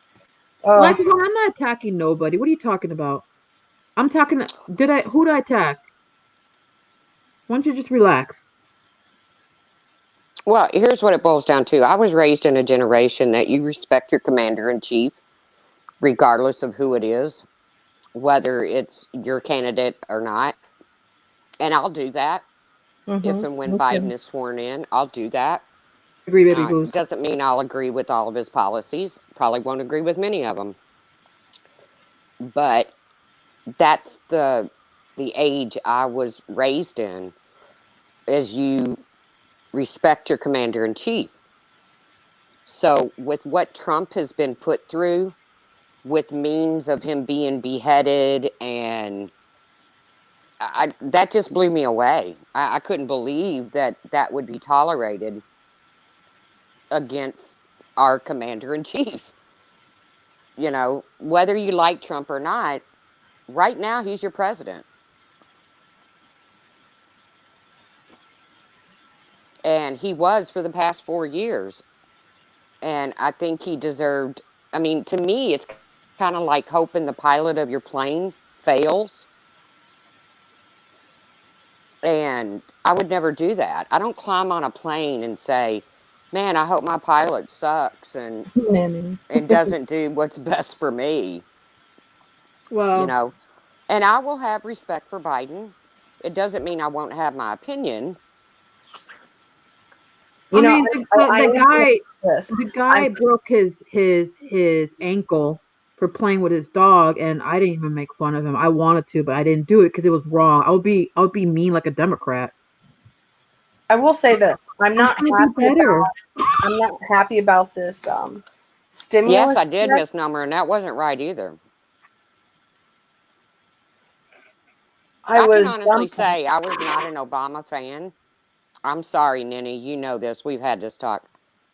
Like, well, I'm not attacking nobody. What are you talking about? I'm talking. Who did I attack? Why don't you just relax? Well, here's what it boils down to. I was raised in a generation that you respect your commander in chief, regardless of who it is, whether it's your candidate or not. And I'll do that if and when me Biden too. is sworn in. I'll do that. Agree, baby boost. Doesn't mean I'll agree with all of his policies. Probably won't agree with many of them. But that's the age I was raised in, is you respect your commander in chief. So with what Trump has been put through, with memes of him being beheaded, and that just blew me away. I couldn't believe that that would be tolerated against our commander in chief. You know, whether you like Trump or not, right now he's your president. And he was for the past 4 years. And I think he deserved, I mean, to me, it's kind of like hoping the pilot of your plane fails. And I would never do that. I don't climb on a plane and say, man, I hope my pilot sucks and Nanny. doesn't do what's best for me, you Well, know. And I will have respect for Biden. It doesn't mean I won't have my opinion. You I know, mean, I this. the guy broke his ankle for playing with his dog, and I didn't even make fun of him. I wanted to, but I didn't do it because it was wrong. I would be mean like a Democrat. I will say this. I'm not trying to do happy better. I'm not happy about this Yes, stimulus I did, check. Miss Number, and that wasn't right either. I I can was honestly say I was not an Obama fan. I'm sorry, Ninny, you know this. We've had this talk.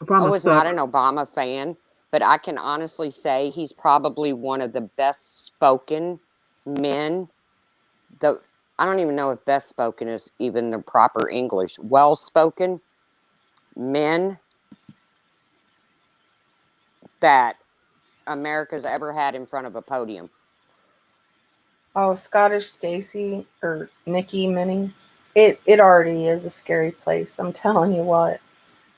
I Obama was not sucks. an Obama fan, but I can honestly say he's probably one of the best spoken men. The I don't even know if best spoken is even the proper English. Well spoken men that America's ever had in front of a podium. Scottish Stacy or Nikki Minnie. It already is a scary place. I'm telling you what.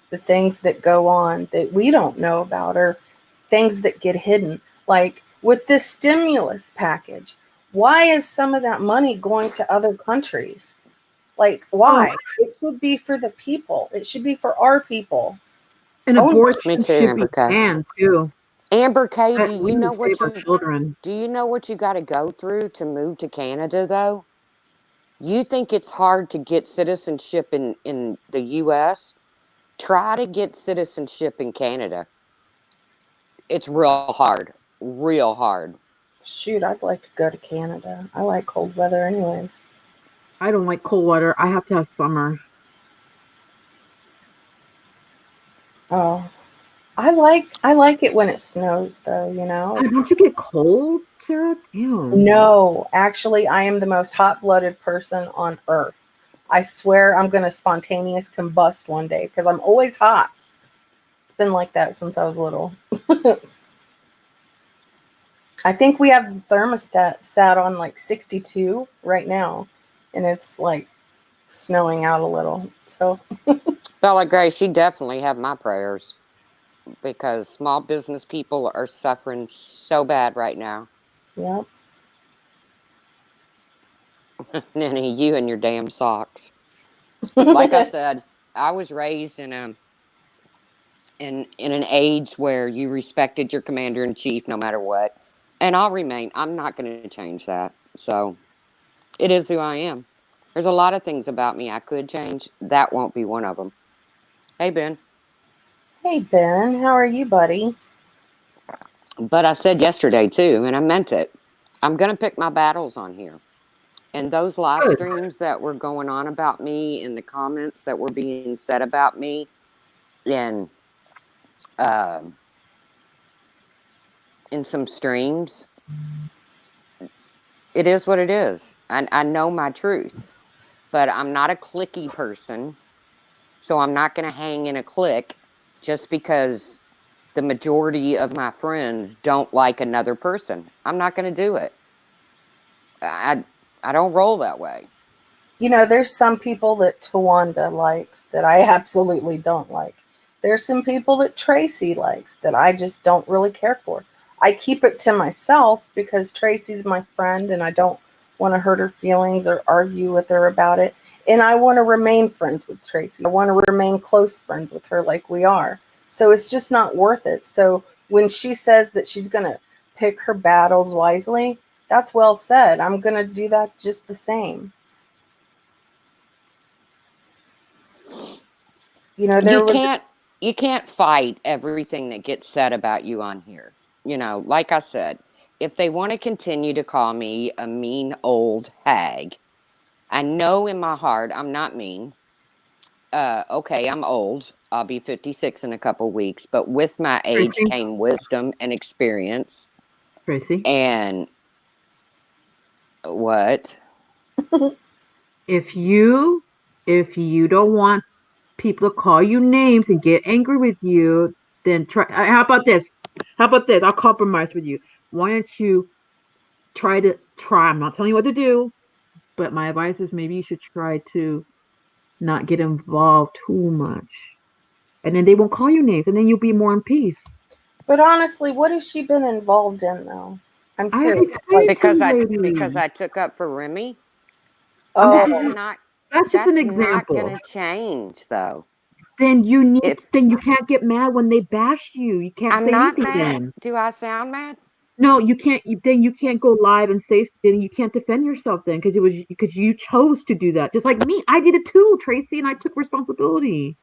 The things that go on that we don't know about, or things that get hidden. Like with this stimulus package, why is some of that money going to other countries? Like, why? It should be for the people. It should be for our people. And Oh, Me abortion too, should Amber be K. banned too. Amber K, We need to save our children. do you know what you got to go through to move to Canada though? You think it's hard to get citizenship in the US? Try to get citizenship in Canada. It's real hard. Real hard. shoot, I'd like to go to Canada. I like cold weather anyways. I don't like cold weather. I have to have summer. Oh, I like it when it snows though, you know. Don't you get cold, Sarah? Ew. No, actually, I am the most hot-blooded person on earth. I swear I'm going to spontaneous combust one day because I'm always hot. It's been like that since I was little. I think we have the thermostat sat on like 62 right now, and it's like snowing out a little. So, Bella Grace, you definitely have my prayers because small business people are suffering so bad right now. yep. Nanny, you and your damn socks. Like I said, I was raised in an age where you respected your commander in chief no matter what. And I'll remain. I'm not going to change that. So it is who I am. There's a lot of things about me I could change. That won't be one of them. Hey, Ben. Hey, Ben, how are you, buddy? But I said yesterday too, and I meant it. I'm going to pick my battles on here. And those live Good. streams that were going on about me and the comments that were being said about me in in some streams, it is what it is. I know my truth, but I'm not a cliquey person, so I'm not going to hang in a clique just because the majority of my friends don't like another person. I'm not going to do it. I don't roll that way. You know, there's some people that Tawanda likes that I absolutely don't like. There's some people that Tracy likes that I just don't really care for. I keep it to myself because Tracy's my friend and I don't want to hurt her feelings or argue with her about it. And I want to remain friends with Tracy. I want to remain close friends with her like we are. So it's just not worth it. So when she says that she's going to pick her battles wisely, that's well said. I'm going to do that just the same. You know, you can't fight everything that gets said about you on here. You know, like I said, if they want to continue to call me a mean old hag, I know in my heart I'm not mean. Okay, I'm old. I'll be 56 in a couple weeks, but with my age Tracy? came wisdom and experience. Tracy, And what? if you don't want people to call you names and get angry with you, then try. How about this? How about this? I'll compromise with you. Why don't you try? I'm not telling you what to do, but my advice is maybe you should try to not get involved too much, and then they won't call you names, and then you'll be more in peace. but honestly, what has she been involved in though? I'm serious. Because I took up for Remy. Oh, That's just an example. Not going to change, though. Then you can't get mad when they bash you. You can't say anything then. Do I sound mad? No, you can't. Then you can't go live and say. Then you can't defend yourself then because you chose to do that. Just like me, I did it too, Tracy, and I took responsibility.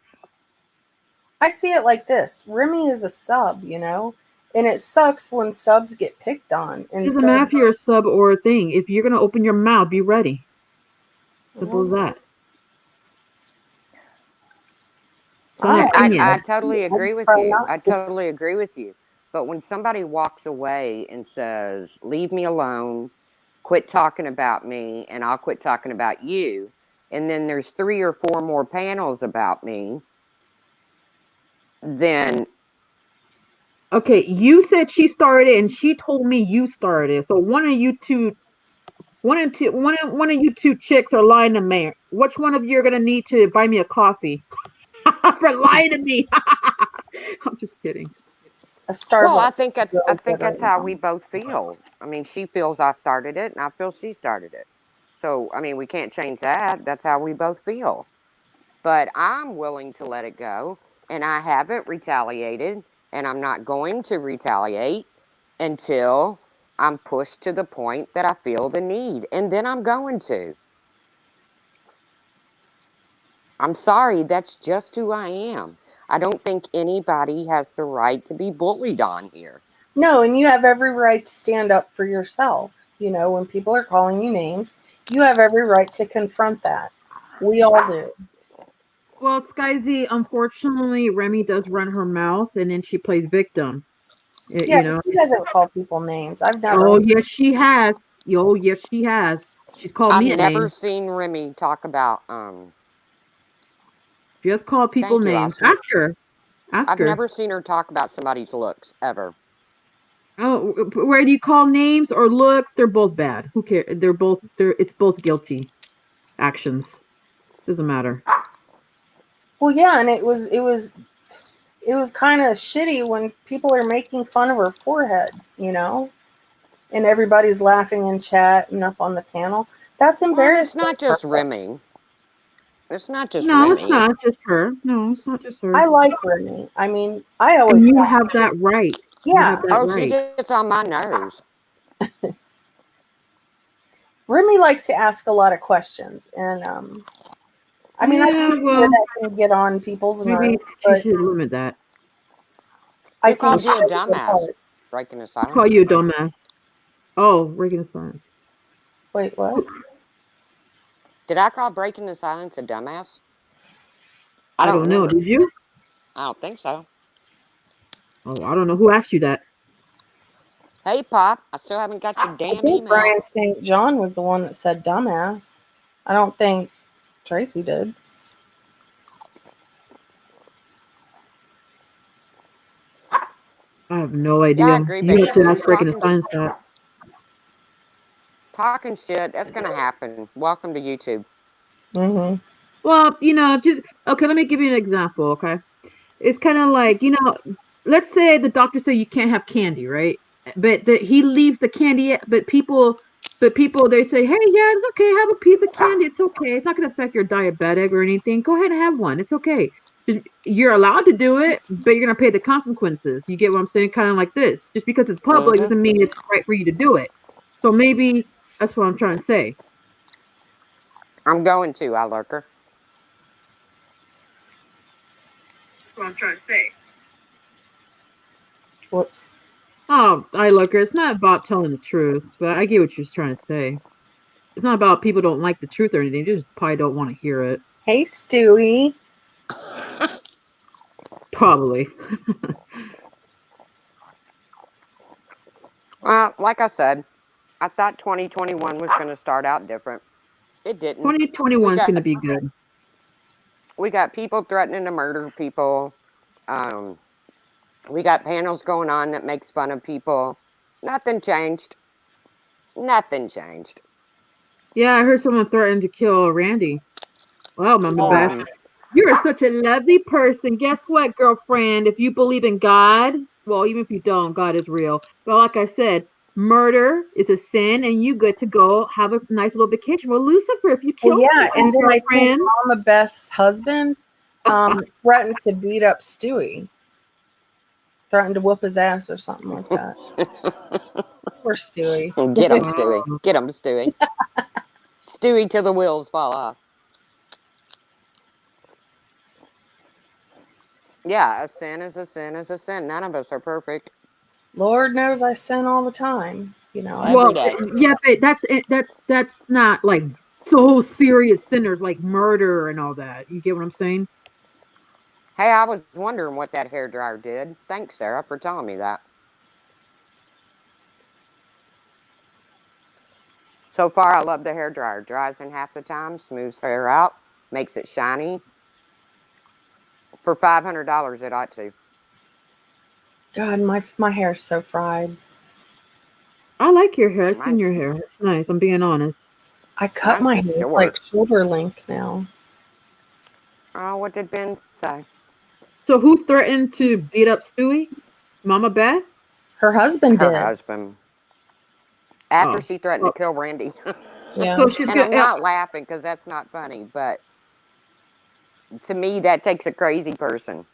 I see it like this. Remy is a sub, you know, and it sucks when subs get picked on. And it doesn't matter if you're a sub or a thing. If you're gonna open your mouth, be ready. Simple as that. I totally agree with you. I totally agree with you. But when somebody walks away and says, leave me alone, quit talking about me, and I'll quit talking about you, and then there's 3 or 4 more panels about me, then... Okay, you said she started and she told me you started. So one of you two chicks are lying to me. Which one of you are gonna need to buy me a coffee for lying to me? I'm just kidding. A Starbucks. Well, I think that's how we both feel. I mean, she feels I started it, and I feel she started it. So, I mean, we can't change that. That's how we both feel. But I'm willing to let it go, and I haven't retaliated, and I'm not going to retaliate until I'm pushed to the point that I feel the need, and then I'm going to. I'm sorry, that's just who I am. I don't think anybody has the right to be bullied on here. No, and you have every right to stand up for yourself. You know, when people are calling you names, you have every right to confront that. We all do. Well, Skyzy, unfortunately, Remy does run her mouth, and then she plays victim. Yeah, you know, she doesn't call people names. I've never. Oh yes, she has. Oh yes, she has. She's called me a name. I've never seen Remy talk about. She has called people names. Ask her. I've never seen her talk about somebody's looks ever. Oh, where do you call names or looks? They're both bad. Who cares? It's both guilty actions. Doesn't matter. Well, yeah, and it was kind of shitty when people are making fun of her forehead, you know, and everybody's laughing in chat and up on the panel. That's embarrassing. Well, it's not just Remy. It's not just Remy. It's not just her. No, it's not just her. I like Remy. I mean, I always. And you have that right. Yeah. She gets on my nerves. Remy likes to ask a lot of questions, and I mean, I think that can get on people's nerves. Maybe she should limit that. I think she's a dumbass. Breaking the I silence. call you a dumbass. Oh, breaking the silence. Wait, what? Did I call breaking the silence a dumbass? I don't know. remember. Did you? I don't think so. Oh, I don't know who asked you that. Hey, Pop, I still haven't got your I damn think email. Brian St. John was the one that said dumbass. I don't think Tracy did. I have no idea. Yeah, I agree, You but have to who's ask breaking the talking silence that. talking shit? That's gonna happen. Welcome to YouTube. Mm-hmm. Well, just okay. Let me give you an example. Okay, it's kind of like let's say the doctor said you can't have candy, right? But he leaves the candy. But people, they say, hey, yeah, it's okay. Have a piece of candy. It's okay. It's not going to affect your diabetic or anything. Go ahead and have one. It's okay. You're allowed to do it, but you're going to pay the consequences. You get what I'm saying? Kind of like this. Just because it's public Mm-hmm. doesn't mean it's right for you to do it. So maybe that's what I'm trying to say. I'm going to, I lurker. That's what I'm trying to say. Whoops. Oh, I looker. It's not about telling the truth, but I get what you're trying to say. It's not about people don't like the truth or anything. They just probably don't want to hear it. Hey, Stewie. Probably. Well, like I said, I thought 2021 was going to start out different. It didn't. 2021 is going to be good. We got people threatening to murder people. We got panels going on that makes fun of people. Nothing changed. Nothing changed. Yeah, I heard someone threatened to kill Randy. Well, Mama Beth, Um, you're such a lovely person. Guess what, girlfriend? If you believe in God, well, even if you don't, God is real. But like I said, murder is a sin, and you good to go have a nice little vacation with Lucifer if you Well, kill yeah, and then I think girlfriend. Mama Beth's husband threatened to beat up Stewie. Threatened to whoop his ass or something like that. Poor Stewie. Get him, Stewie. Get him, Stewie. Stewie till the wheels fall off. Yeah, a sin is a sin is a sin. None of us are perfect. Lord knows I sin all the time. Every day. Yeah, but that's not like so serious sinners like murder and all that. You get what I'm saying? Hey, I was wondering what that hairdryer did. Thanks, Sarah, for telling me that. So far, I love the hairdryer. Dries in half the time, smooths hair out, makes it shiny. For $500, it ought to. God, my hair's so fried. I like your hair. I've seen Mine's, your hair. It's nice. I'm being honest. I cut mine's my hair. just It's like short. shoulder length now. Oh, what did Ben say? So who threatened to beat up Stewie? Mama Beth? Her husband Her did. husband. After Oh. she threatened to kill Randy. Yeah. So she's And gonna. I'm not laughing because that's not funny, but to me, that takes a crazy person.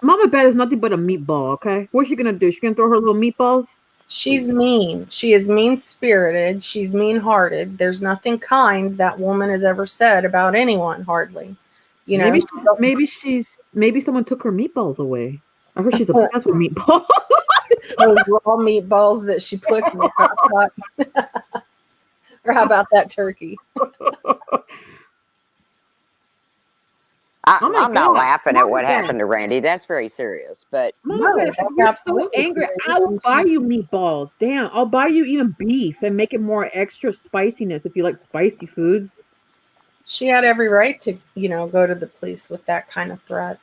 Mama Beth is nothing but a meatball. Okay, what's she gonna do? She's gonna throw her little meatballs. She's mean. She is mean-spirited. She's mean-hearted. There's nothing kind that woman has ever said about anyone, hardly. Maybe someone took her meatballs away. I heard she's obsessed with meatballs. Those raw meatballs that she put in the crock pot. Or how about that turkey? I'm not God. laughing Mama at what Beth. happened to Randy. That's very serious. But Mama No, Beth, that's you're so absolutely angry. serious. I will buy you meatballs. Damn, I'll buy you even beef and make it more extra spiciness if you like spicy foods. She had every right to, go to the police with that kind of threat.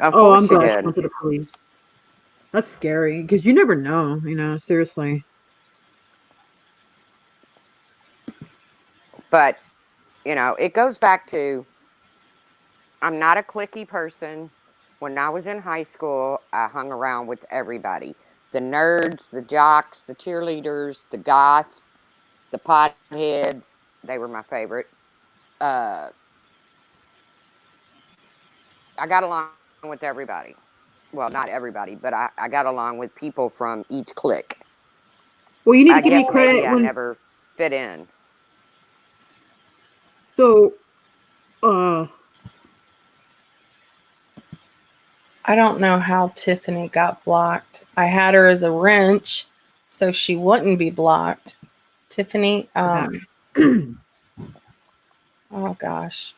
of I'm course she glad she did. went to the police. That's scary because you never know. Seriously. But, it goes back to I'm not a cliquey person. When I was in high school, I hung around with everybody. The nerds, the jocks, the cheerleaders, the goth, the potheads. They were my favorite. I got along with everybody. Well, not everybody, but I got along with people from each clique. Well, you need I to give me guess credit maybe I when. never fit in. So, I I don't know how Tiffany got blocked. I had her as a wrench so she wouldn't be blocked. Tiffany, oh gosh.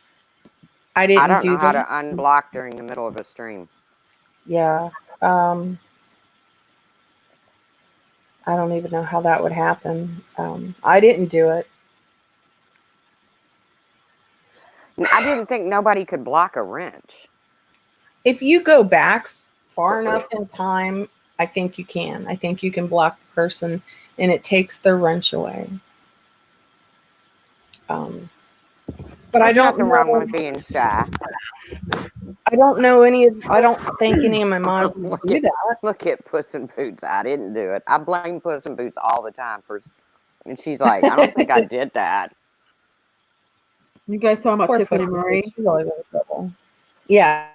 I I didn't don't do know how to that. unblock during the middle of a stream. Yeah. I don't even know how that would happen. I didn't do it. I didn't think nobody could block a wrench. If you go back far enough in time, I think you can. I think you can block the person and it takes the wrench away. But There's I don't nothing know. wrong with being shy. I don't know any of. I don't think any of my moms would do that. Look at Puss in Boots. I didn't do it. I blame Puss in Boots all the time for, and she's like, I don't think I did that. You guys talking about Poor Tiffany Pussy. Marie? She's always in trouble. Yeah.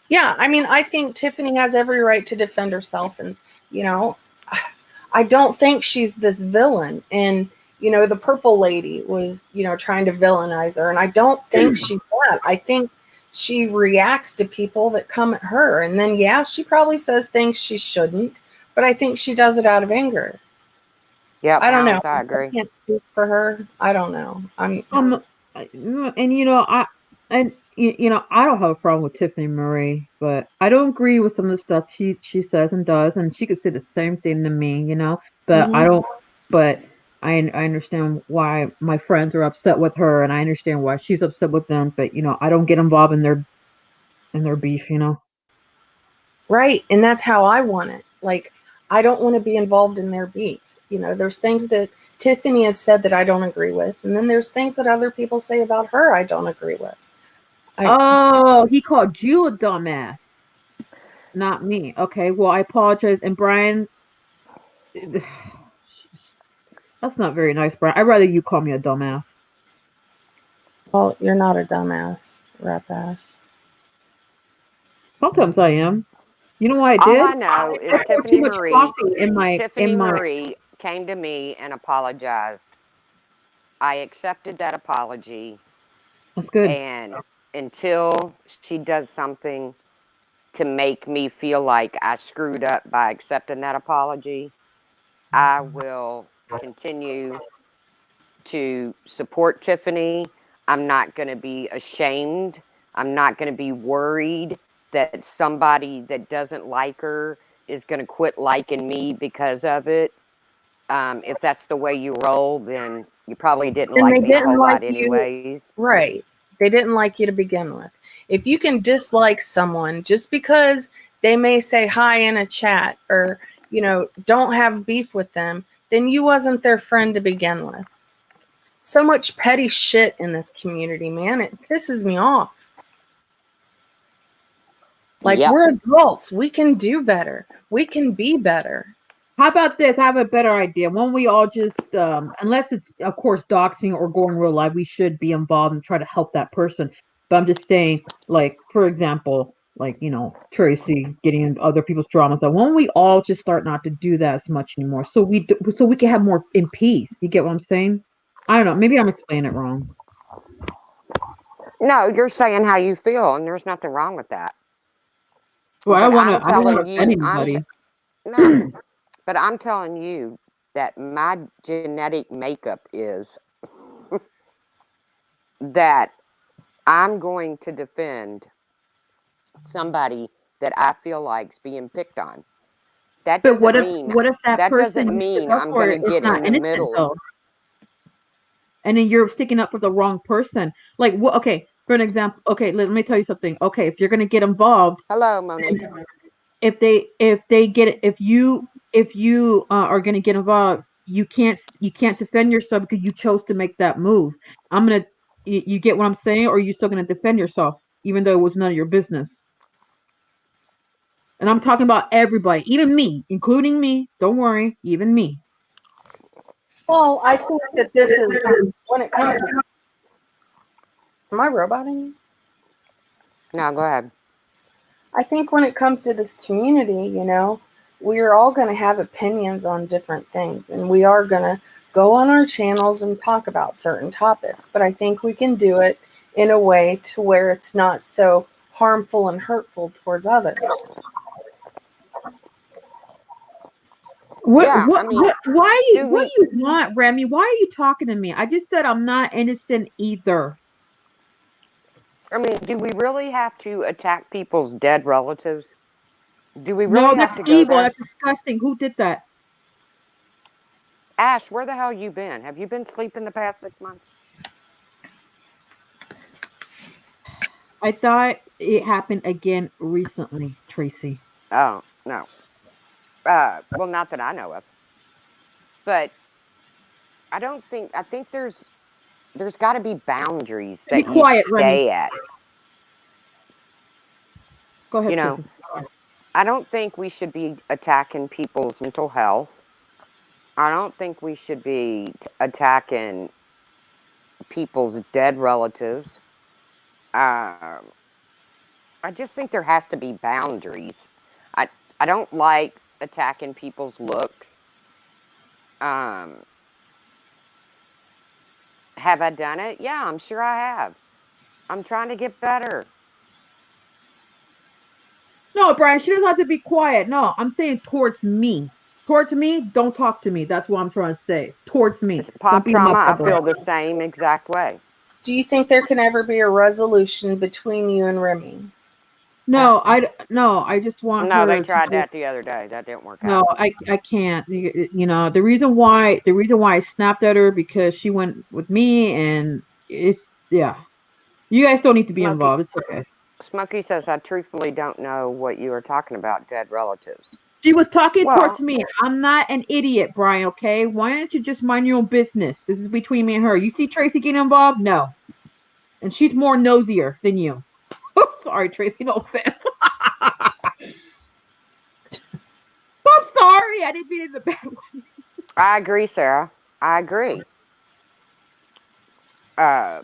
Yeah, I mean, I think Tiffany has every right to defend herself, and I don't think she's this villain. And the purple lady was trying to villainize her, and I don't think she's that. I think she reacts to people that come at her, and then she probably says things she shouldn't, but I think she does it out of anger. Yep, I don't know. I agree. I can't speak for her. I don't know. And I don't have a problem with Tiffany Marie, but I don't agree with some of the stuff she says and does, and she could say the same thing to me, but I don't. But I understand why my friends are upset with her, and I understand why she's upset with them. But I don't get involved in their beef. Right, and that's how I want it. Like, I don't want to be involved in their beef. There's things that Tiffany has said that I don't agree with, and then there's things that other people say about her I don't agree with. He called you a dumbass, not me. Okay, well, I apologize. And Brian, that's not very nice, Brian. I'd rather you call me a dumbass. Well, you're not a dumbass, Rapash. Sometimes I am. You know what I did? All I know is Tiffany Marie. Tiffany Marie came to me and apologized. I accepted that apology. That's good. And until she does something to make me feel like I screwed up by accepting that apology, I will continue to support Tiffany. I'm not going to be ashamed. I'm not going to be worried that somebody that doesn't like her is going to quit liking me because of it. If that's the way you roll, then you probably didn't like me a whole lot anyways. Right. They didn't like you to begin with. If you can dislike someone just because they may say hi in a chat or, don't have beef with them, then you wasn't their friend to begin with. So much petty shit in this community, man. It pisses me off. Like, we're adults. We can do better. We can be better. How about this? I have a better idea. Why don't we all just, unless it's, of course, doxing or going real live, we should be involved and try to help that person. But I'm just saying, like, for example, like, Tracy getting into other people's dramas. Why don't we all just start not to do that as much anymore? So we can have more in peace. You get what I'm saying? I don't know. Maybe I'm explaining it wrong. No, you're saying how you feel, and there's nothing wrong with that. Well, I don't want to anybody. No, but I'm telling you that my genetic makeup is that I'm going to defend somebody that I feel like's being picked on. That doesn't mean I'm going to get in the middle. Though. And then you're sticking up for the wrong person. Like, okay, for an example. Okay, let me tell you something. Okay, if you're going to get involved. Hello, Monique. If you are going to get involved, you can't defend yourself because you chose to make that move. You get what I'm saying, or are you still going to defend yourself even though it was none of your business? And I'm talking about everybody, even me, including me. Don't worry, even me. Well, I think that this is when it comes to. Am I roboting? No, go ahead. I think when it comes to this community, we're all going to have opinions on different things, and we are going to go on our channels and talk about certain topics. But I think we can do it in a way to where it's not so harmful and hurtful towards others. What, Yeah, I what, mean, what, why do what we? do you want, Remy? Why are you talking to me? I just said I'm not innocent either. I mean, do we really have to attack people's dead relatives? Do we No, really have that's to go evil. there? That's disgusting. Who did that? Ash, where the hell you been? Have you been sleeping the past 6 months? I thought it happened again recently, Tracy. Oh, no. Well, not that I know of. But I think there's got to be boundaries Be that you quiet, Remy. stay at. Go You ahead, know, Tracy. I don't think we should be attacking people's mental health. I don't think we should be attacking people's dead relatives. Um, I just think there has to be boundaries. I don't like attacking people's looks. Um, have I done it? Yeah, I'm sure I have. I'm trying to get better. No, Brian, she doesn't have to be quiet. No, I'm saying towards me. Towards me, don't talk to me. That's what I'm trying to say. Towards me. It's Don't pop be in my trauma. I bubble. feel the same exact way. Do you think there can ever be a resolution between you and Remy? No, I just want No, they her tried to. that the other day. That didn't work No, out. I can't. You know, the reason why I snapped at her because she went with me and it's yeah. You guys don't need to be Smokey, involved. It's okay. Smokey says, I truthfully don't know what you are talking about, dead relatives. She was talking towards Well, me. I'm not an idiot, Brian, okay? Why don't you just mind your own business? This is between me and her. You see Tracy getting involved? No. And she's more nosier than you. Sorry, Tracy, no offense. I'm sorry. I didn't mean it in a bad way. I agree, Sarah. I agree. Uh,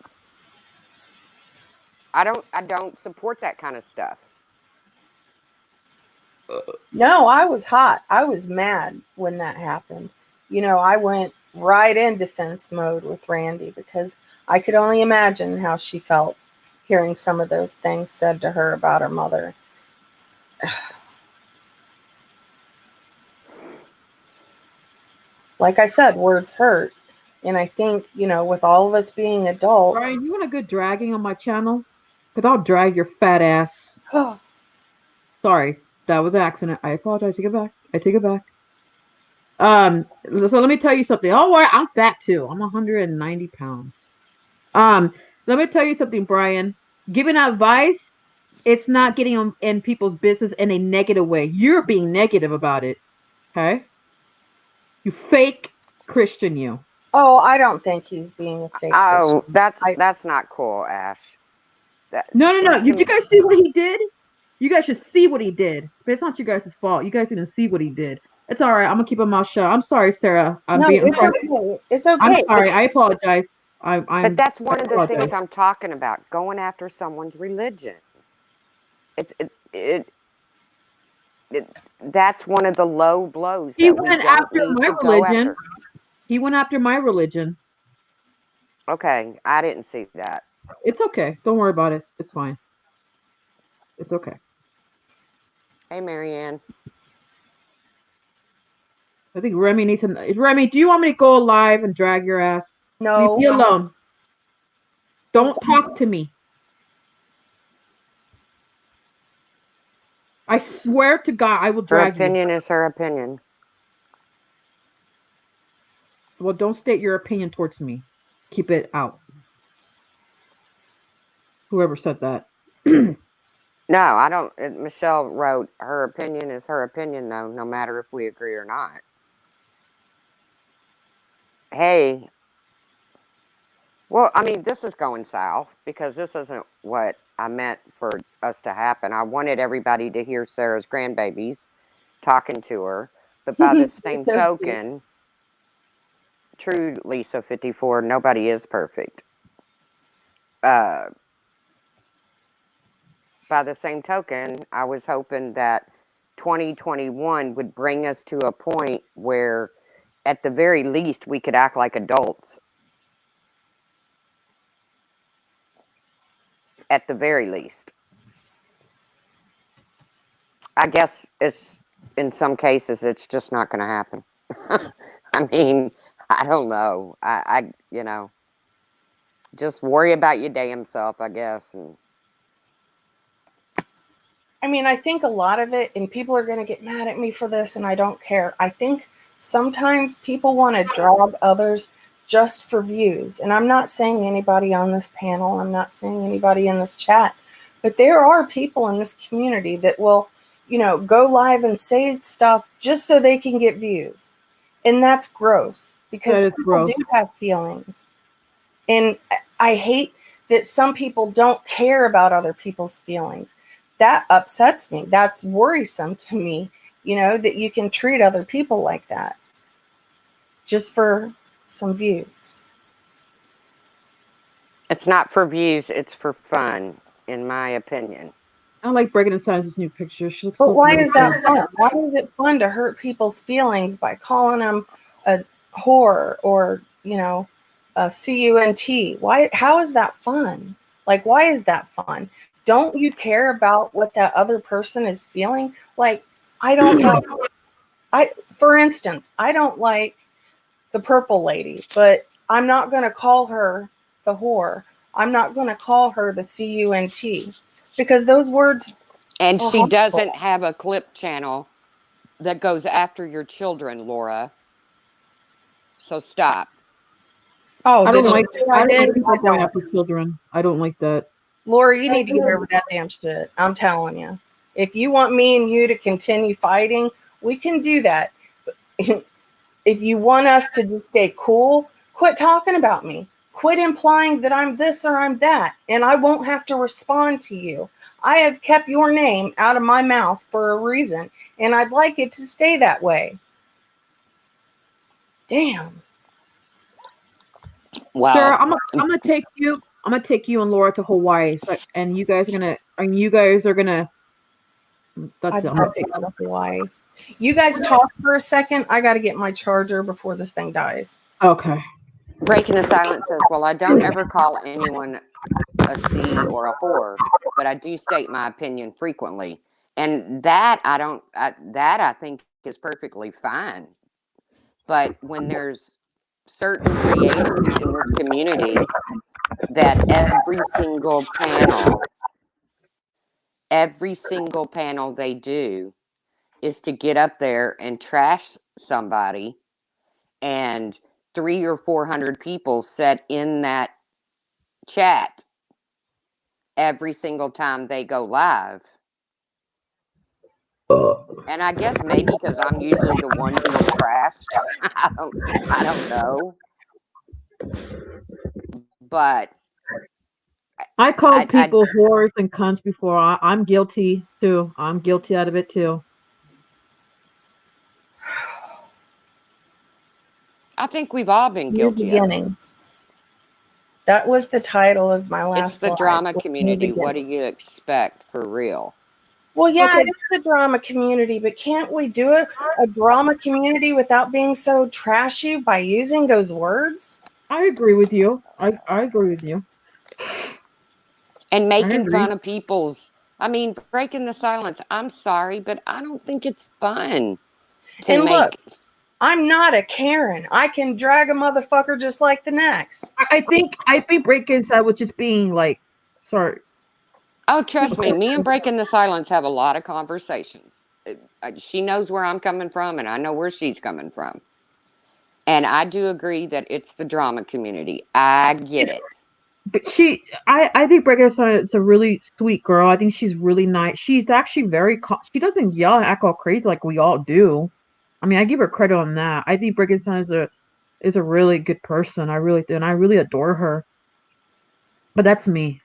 I don't support that kind of stuff. No, I was hot. I was mad when that happened. You know, I went right in defense mode with Randy because I could only imagine how she felt hearing some of those things said to her about her mother. Like I said, words hurt. And I think, you know, with all of us being adults, Brian, you want a good dragging on my channel? Because I'll drag your fat ass. Sorry, that was an accident. I apologize. Take it back. I take it back. So let me tell you something. Oh, I'm fat too. I'm 190 pounds. Let me tell you something, Brian. Giving advice, it's not getting in people's business in a negative way. You're being negative about it. Okay? You fake Christian, you. oh, I don't think he's being a fake Oh, Christian. that's not cool, Ash. No. To Did you me, guys see what he did? You guys should see what he did. But it's not you guys' fault. You guys didn't see what he did. It's all right. I'm gonna keep my mouth shut. I'm sorry, Sarah. No, it's okay. It's I'm okay. sorry. I apologize. but that's one I of the things apologize. I'm talking about. Going after someone's religion. It that's one of the low blows He that we went don't after need my to go religion. after. He went after my religion. Okay, I didn't see that. It's okay. Don't worry about it. It's fine. It's okay. Hey, Marianne. I think Remy needs to. Remy, do you want me to go live and drag your ass? No. Leave me alone. Don't talk to me. I swear to God, I will Her drag you. opinion is her opinion. Well, don't state your opinion towards me. Keep it out. Whoever said that. No, I don't. Michelle wrote, her opinion is her opinion, though, no matter if we agree or not. Hey, well, I mean, this is going south because this isn't what I meant for us to happen. I wanted everybody to hear Sarah's grandbabies talking to her, but by the same So token, true Lisa 54, nobody is perfect. By the same token, I was hoping that 2021 would bring us to a point where, at the very least, we could act like adults. At the very least. I guess it's in some cases it's just not going to happen. I mean, I don't know. You know, just worry about your damn self, I guess. And I mean, I think a lot of it, and people are going to get mad at me for this, and I don't care. I think sometimes people want to drag others just for views. And I'm not saying anybody on this panel, I'm not saying anybody in this chat, but there are people in this community that will, you know, go live and say stuff just so they can get views. And that's gross because people gross. do have feelings. And I hate that some people don't care about other people's feelings. That upsets me. That's worrisome to me, you know, that you can treat other people like that just for some views. it's not for views, it's for fun, in my opinion. I like Breaking the Silence' new picture. She looks But so why really is that good. fun? Why is it fun to hurt people's feelings by calling them a whore or, you know, a CUNT? Why? How is that fun? Like, why is that fun? Don't you care about what that other person is feeling? Like, I don't like, for instance, I don't like the purple lady, but I'm not going to call her the whore. I'm not going to call her the CUNT because those words And are she harmful. doesn't have a clip channel that goes after your children, Laura. So stop. Oh, I did don't she like say I did? people I going don't. after children. I don't like that. Laura, you need to get over that damn shit. I'm telling you. If you want me and you to continue fighting, we can do that. If you want us to just stay cool, quit talking about me. Quit implying that I'm this or I'm that, and I won't have to respond to you. I have kept your name out of my mouth for a reason, and I'd like it to stay that way. Damn. Well, Sarah, I'm gonna take you. I'm gonna take you and Laura to Hawaii. So, and you guys are gonna. That's I'd it. I'm love gonna to take. go to Hawaii. You guys talk for a second. I got to get my charger before this thing dies. Okay. Breaking the Silence says, well, I don't ever call anyone a C or a whore, but I do state my opinion frequently. And that I think is perfectly fine. But when there's certain creators in this community that every single panel they do is to get up there and trash somebody, and 300 or 400 people sit in that chat every single time they go live. And I guess maybe because I'm usually the one being trashed. I don't know. But I called people whores and cunts before. I'm guilty too. I'm guilty out of it too. I think we've all been New guilty of it. beginnings. That was the title of my last It's the live, drama was New community. What do Beginnings. you expect for real? Well, yeah, Okay. it is the drama community, but can't we do a drama community without being so trashy by using those words? I agree with you. I agree with you. And I making agree. fun of people's, I mean, breaking the silence. I'm sorry, but I don't think it's fun to And make. look, I'm not a Karen. I can drag a motherfucker just like the next. I think Breaking Side was just being like, sorry. Oh, trust me, me and Breaking the Silence have a lot of conversations. She knows where I'm coming from, and I know where she's coming from. And I do agree that it's the drama community. I get it. But I think Breaking Side is a really sweet girl. I think she's really nice. She's actually she doesn't yell and act all crazy like we all do. I mean, I give her credit on that. I think Breaking Side is a really good person. I really do, and I really adore her. But that's me.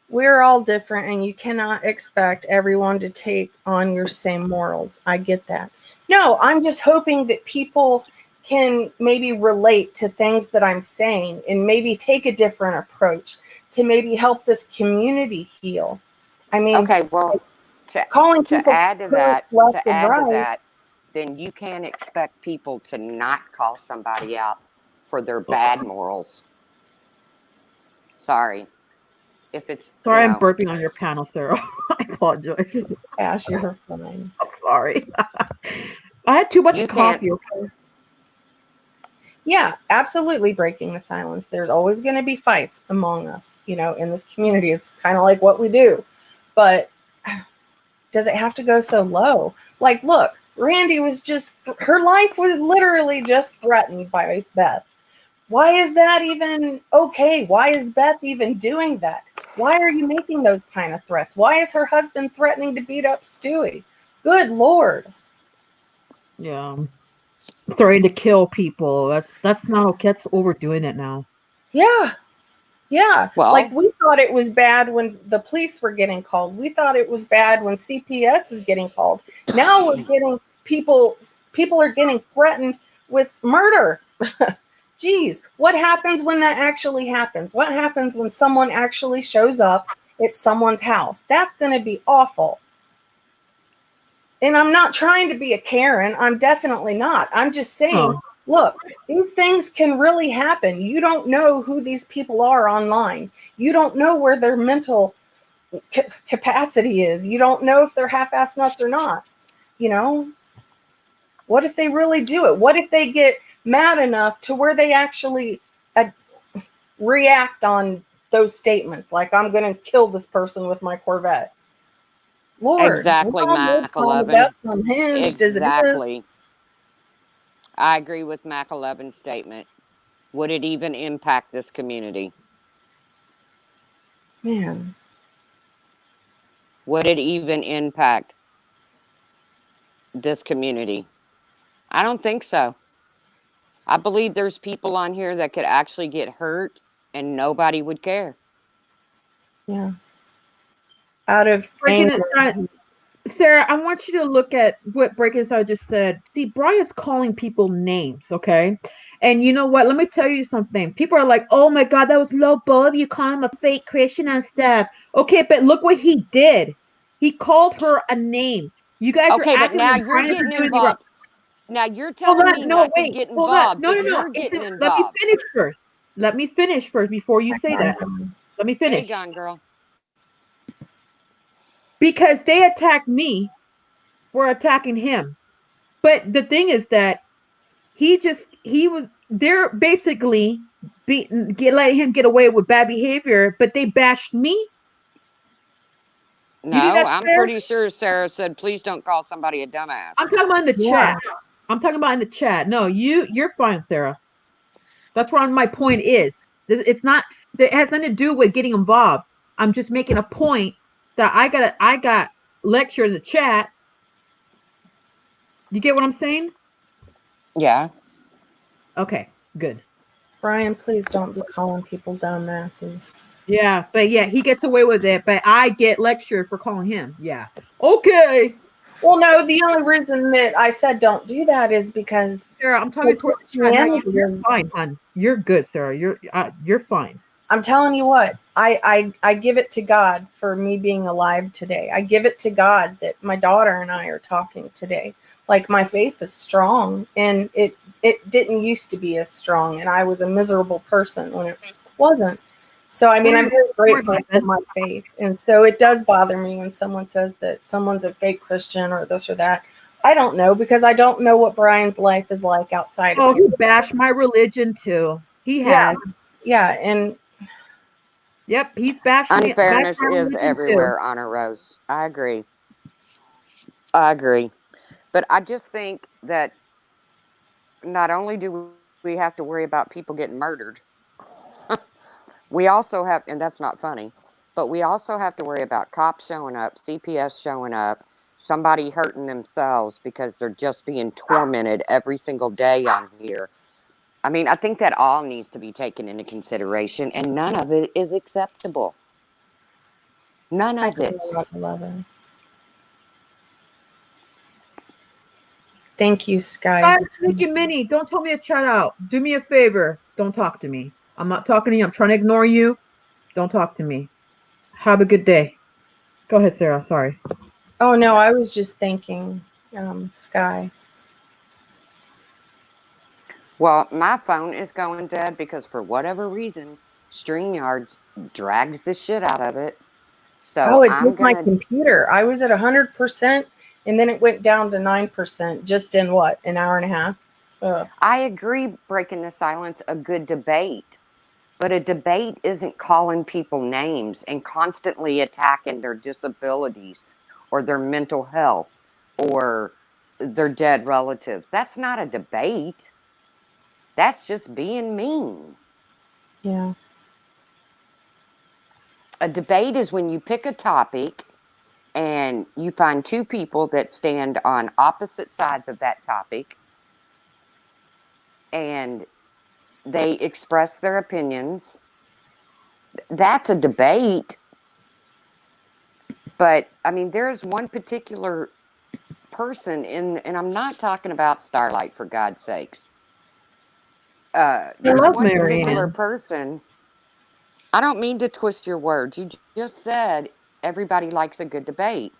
We're all different, and you cannot expect everyone to take on your same morals. I get that. No, I'm just hoping that people can maybe relate to things that I'm saying and maybe take a different approach to maybe help this community heal. I mean, okay, well, calling to people add to that, right, then you can't expect people to not call somebody out for their bad morals. Sorry. If it's sorry, I'm burping on your panel, Sarah. apologize. Ash, you're fine. I'm sorry. I had too much You coffee. Okay. Yeah, absolutely breaking the silence. There's always going to be fights among us, in this community. It's kind of like what we do. But does it have to go so low? Like, look, Randy was her life was literally just threatened by Beth. Why is that even okay? Why is Beth even doing that? Why are you making those kind of threats? Why is her husband threatening to beat up Stewie? Good Lord. Yeah. Threatening to kill people. That's not okay. That's overdoing it now. Yeah. Yeah. Well, like we thought it was bad when the police were getting called. We thought it was bad when CPS is getting called. Now we're getting people are getting threatened with murder. Geez, what happens when that actually happens? What happens when someone actually shows up at someone's house? That's going to be awful. And I'm not trying to be a Karen. I'm definitely not. I'm just saying, look, these things can really happen. You don't know who these people are online. You don't know where their mental capacity is. You don't know if they're half-ass nuts or not. What if they really do it? What if they get mad enough to where they actually react on those statements? Like, I'm going to kill this person with my Corvette. Lord, exactly, Mac 11. Exactly. I agree with Mac 11's statement. Would it even impact this community? Man. Would it even impact this community? I don't think so. I believe there's people on here that could actually get hurt and nobody would care. Yeah. Out of anger. Sarah, I want you to look at what Breaking Inside just said. See, Brian's calling people names, okay? And you know what? Let me tell you something. People are like, oh my God, that was low blow. You call him a fake Christian and stuff. Okay, but look what he did. He called her a name. You guys are okay, but acting now like you're getting involved. Now you're telling me not to get involved, but you're getting involved. Let me finish first. Let me finish first before you say that. Let me finish. Hang on, girl. Because they attacked me, we're attacking him. But the thing is that they're basically letting him get away with bad behavior, but they bashed me. No, I'm pretty sure Sarah said, please don't call somebody a dumbass. I'm talking about in the chat. I'm talking about in the chat. No, you're fine, Sarah. That's where my point is. It's not, it has nothing to do with getting involved. I'm just making a point that I got lecture in the chat. You get what I'm saying? Yeah. Okay, good. Brian, please don't be calling people dumbasses. Yeah, but yeah, he gets away with it, but I get lectured for calling him. Yeah. Okay. Well, no, the only reason that I said don't do that is because Sarah, I'm talking towards the chat. No, you're fine, hon. You're good, Sarah. You're fine. I'm telling you what, I give it to God for me being alive today. I give it to God that my daughter and I are talking today. Like, my faith is strong, and it didn't used to be as strong, and I was a miserable person when it wasn't. So, I mean, I'm very grateful for my faith. And so it does bother me when someone says that someone's a fake Christian or this or that. I don't know, because I don't know what Brian's life is like outside of here. Oh, he bashed my religion too. He has. Yeah, and yep, he's bashed. Unfairness is everywhere, Honor Rose. I agree. But I just think that not only do we have to worry about people getting murdered, we also have, and that's not funny, but we also have to worry about cops showing up, CPS showing up, somebody hurting themselves because they're just being tormented every single day on here. I mean, I think that all needs to be taken into consideration, and none of it is acceptable. None of it. Thank you, Sky. Thank you, Minnie. Don't tell me to shout out. Do me a favor. Don't talk to me. I'm not talking to you. I'm trying to ignore you. Don't talk to me. Have a good day. Go ahead, Sarah. Sorry. Oh, no, I was just thanking Sky. Well, my phone is going dead because for whatever reason, StreamYard drags the shit out of it. So it I'm was my gonna. computer. I was at 100%, and then it went down to 9% just in what, an hour and a half? Ugh. I agree, breaking the silence, a good debate. But a debate isn't calling people names and constantly attacking their disabilities or their mental health or their dead relatives. That's not a debate. That's just being mean. Yeah. A debate is when you pick a topic and you find two people that stand on opposite sides of that topic and they express their opinions. That's a debate. But I mean, there's one particular person and I'm not talking about Starlight, for God's sakes. I There's love one particular Marianne. person. I don't mean to twist your words. You just said everybody likes a good debate.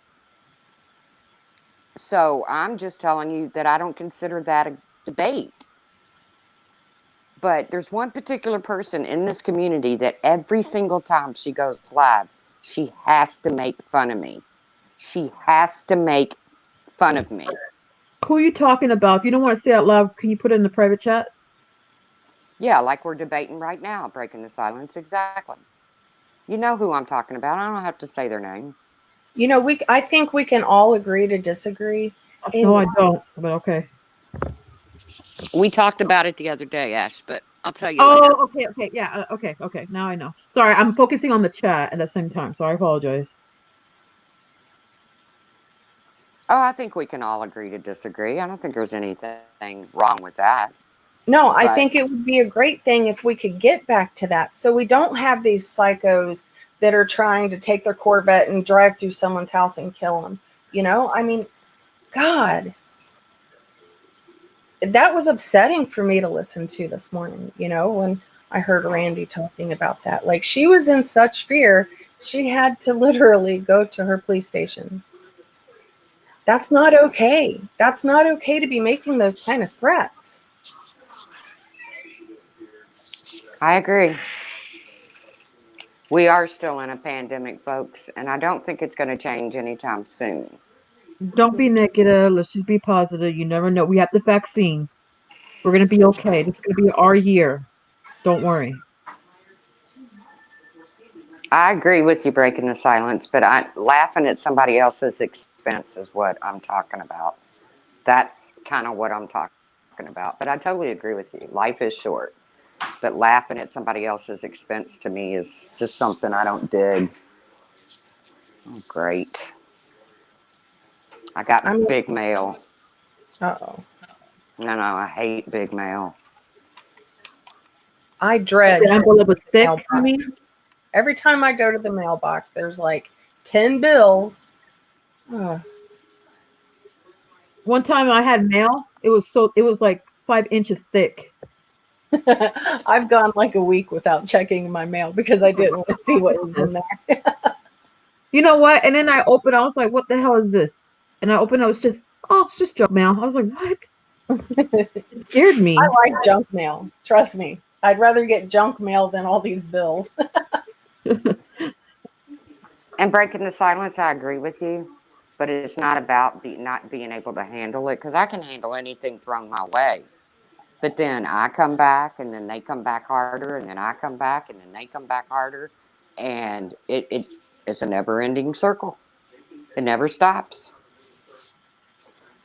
So I'm just telling you that I don't consider that a debate. But there's one particular person in this community that every single time she goes live, she has to make fun of me. She has to make fun of me. Who are you talking about? If you don't want to say out loud, can you put it in the private chat? Yeah, like we're debating right now, breaking the silence. Exactly. You know who I'm talking about. I don't have to say their name. You know, I think we can all agree to disagree. No, And I don't. But okay. We talked about it the other day, Ash, but I'll tell you later. Oh, okay, yeah, okay. Now I know. Sorry, I'm focusing on the chat at the same time, so I apologize. Oh, I think we can all agree to disagree. I don't think there's anything wrong with that. no, I But think it would be a great thing if we could get back to that. So we don't have these psychos that are trying to take their Corvette and drive through someone's house and kill them. You know, I mean, God, that was upsetting for me to listen to this morning, you know, when I heard Randy talking about that. Like, she was in such fear, she had to literally go to her police station. That's not okay. That's not okay to be making those kind of threats. I agree. We are still in a pandemic, folks, and I don't think it's going to change anytime soon. Don't be negative. Let's just be positive. You never know. We have the vaccine. We're gonna be okay. This is gonna be our year. Don't worry. I agree with you, breaking the silence, but laughing at somebody else's expense is what I'm talking about. That's kind of what I'm talking about. But I totally agree with you. Life is short. But laughing at somebody else's expense to me is just something I don't dig. Oh, great. I got big mail. Uh-oh. No, I hate big mail. I dread The envelope was thick, mailbox. you mean? Every time I go to the mailbox, there's like 10 bills. One time I had mail. It was like 5 inches thick. I've gone like a week without checking my mail because I didn't want to see what was in there. You know what? And then I opened. I was like, "What the hell is this?" And I opened. It's just junk mail. I was like, "What?" It scared me. I like junk mail. Trust me. I'd rather get junk mail than all these bills. And breaking the silence, I agree with you, but it's not about not being able to handle it, because I can handle anything thrown my way. But then I come back, and then they come back harder, and then I come back, and then they come back harder, and it's a never-ending circle. It never stops.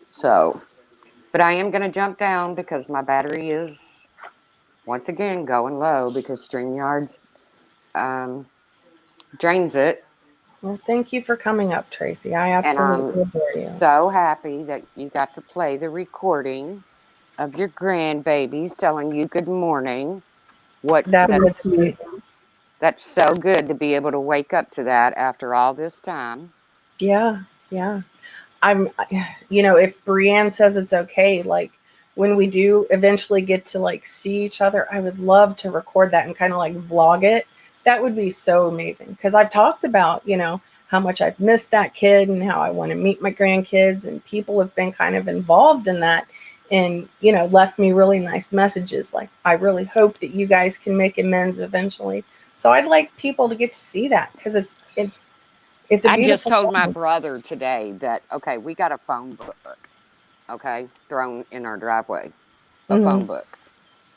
So, but I am going to jump down because my battery is once again going low because StreamYards drains it. Well, thank you for coming up, Tracy. I And absolutely I'm adore you. so happy that you got to play the recording of your grandbabies telling you good morning. That's so good to be able to wake up to that after all this time. Yeah. If Brienne says it's okay, like when we do eventually get to like see each other, I would love to record that and kind of like vlog it. That would be so amazing, because I've talked about, how much I've missed that kid and how I want to meet my grandkids, and people have been kind of involved in that and, left me really nice messages. Like, I really hope that you guys can make amends eventually. So I'd like people to get to see that, because It's a I just beautiful told my phone. brother today that, okay, we got a phone book, okay, thrown in our driveway, a Mhm. phone book.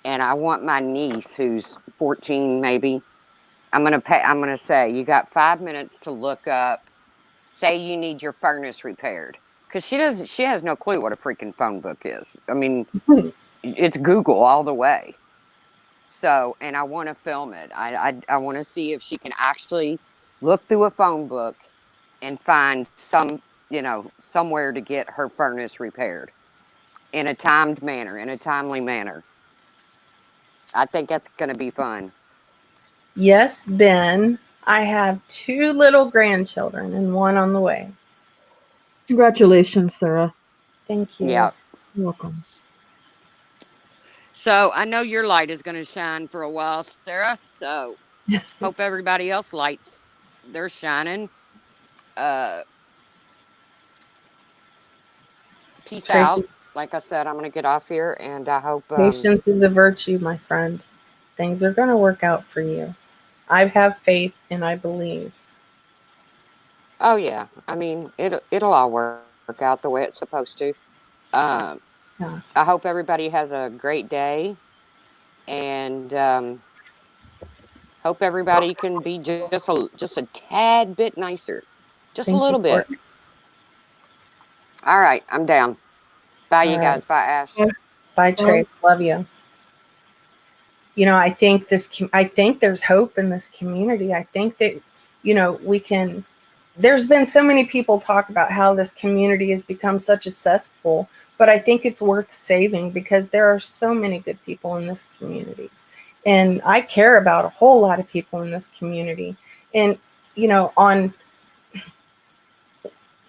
And I want my niece, who's 14 maybe, I'm gonna say, you got 5 minutes to look up, say you need your furnace repaired. Because she has no clue what a freaking phone book is. I mean, it's Google all the way. So, and I want to film it. I want to see if she can actually look through a phone book and find somewhere to get her furnace repaired in a timed manner, in a timely manner. I think that's going to be fun. Yes, Ben. I have 2 little grandchildren and 1 on the way. Congratulations, Sarah. Thank you. Yeah. You're welcome. So I know your light is going to shine for a while, Sarah. So hope everybody else lights they're shining. Peace Tracy, out. Like I said, I'm going to get off here, and I hope. patience is a virtue, my friend. Things are going to work out for you. I have faith and I believe. Oh yeah, I mean it'll all work out the way it's supposed to. Um, Yeah. I hope everybody has a great day, and hope everybody can be just a tad bit nicer, just a Thank you, little bit. Courtney. All right, I'm down. Bye, All you right. guys. Bye, Ash. Bye. Bye, Bye. Trace. Love you. I think I think there's hope in this community. I think that, we can. There's been so many people talk about how this community has become such a cesspool, but I think it's worth saving because there are so many good people in this community. And I care about a whole lot of people in this community. And, on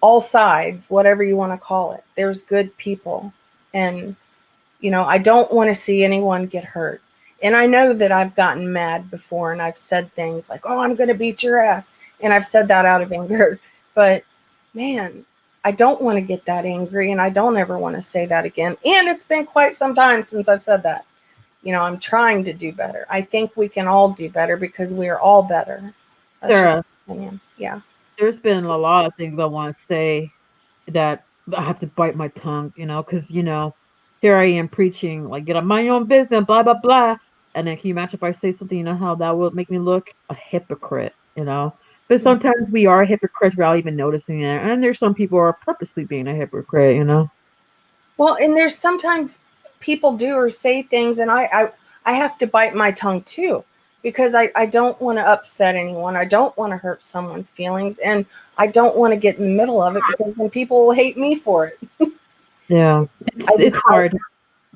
all sides, whatever you want to call it, there's good people. And, I don't want to see anyone get hurt. And I know that I've gotten mad before and I've said things like, oh, I'm going to beat your ass. And I've said that out of anger. But man, I don't want to get that angry and I don't ever want to say that again. And it's been quite some time since I've said that. I'm trying to do better. I think we can all do better because we are all better. That's Sarah, just my opinion. Yeah. there's been a lot of things I want to say that I have to bite my tongue, because, here I am preaching, like, get on my own business, blah, blah, blah. And then can you imagine if I say something, how that would make me look a hypocrite. But sometimes we are hypocrites without even noticing it. And there's some people who are purposely being a hypocrite. Well, and there's sometimes people do or say things, and I have to bite my tongue too, because I don't want to upset anyone. I don't want to hurt someone's feelings, and I don't want to get in the middle of it because then people will hate me for it. Yeah, it's hard.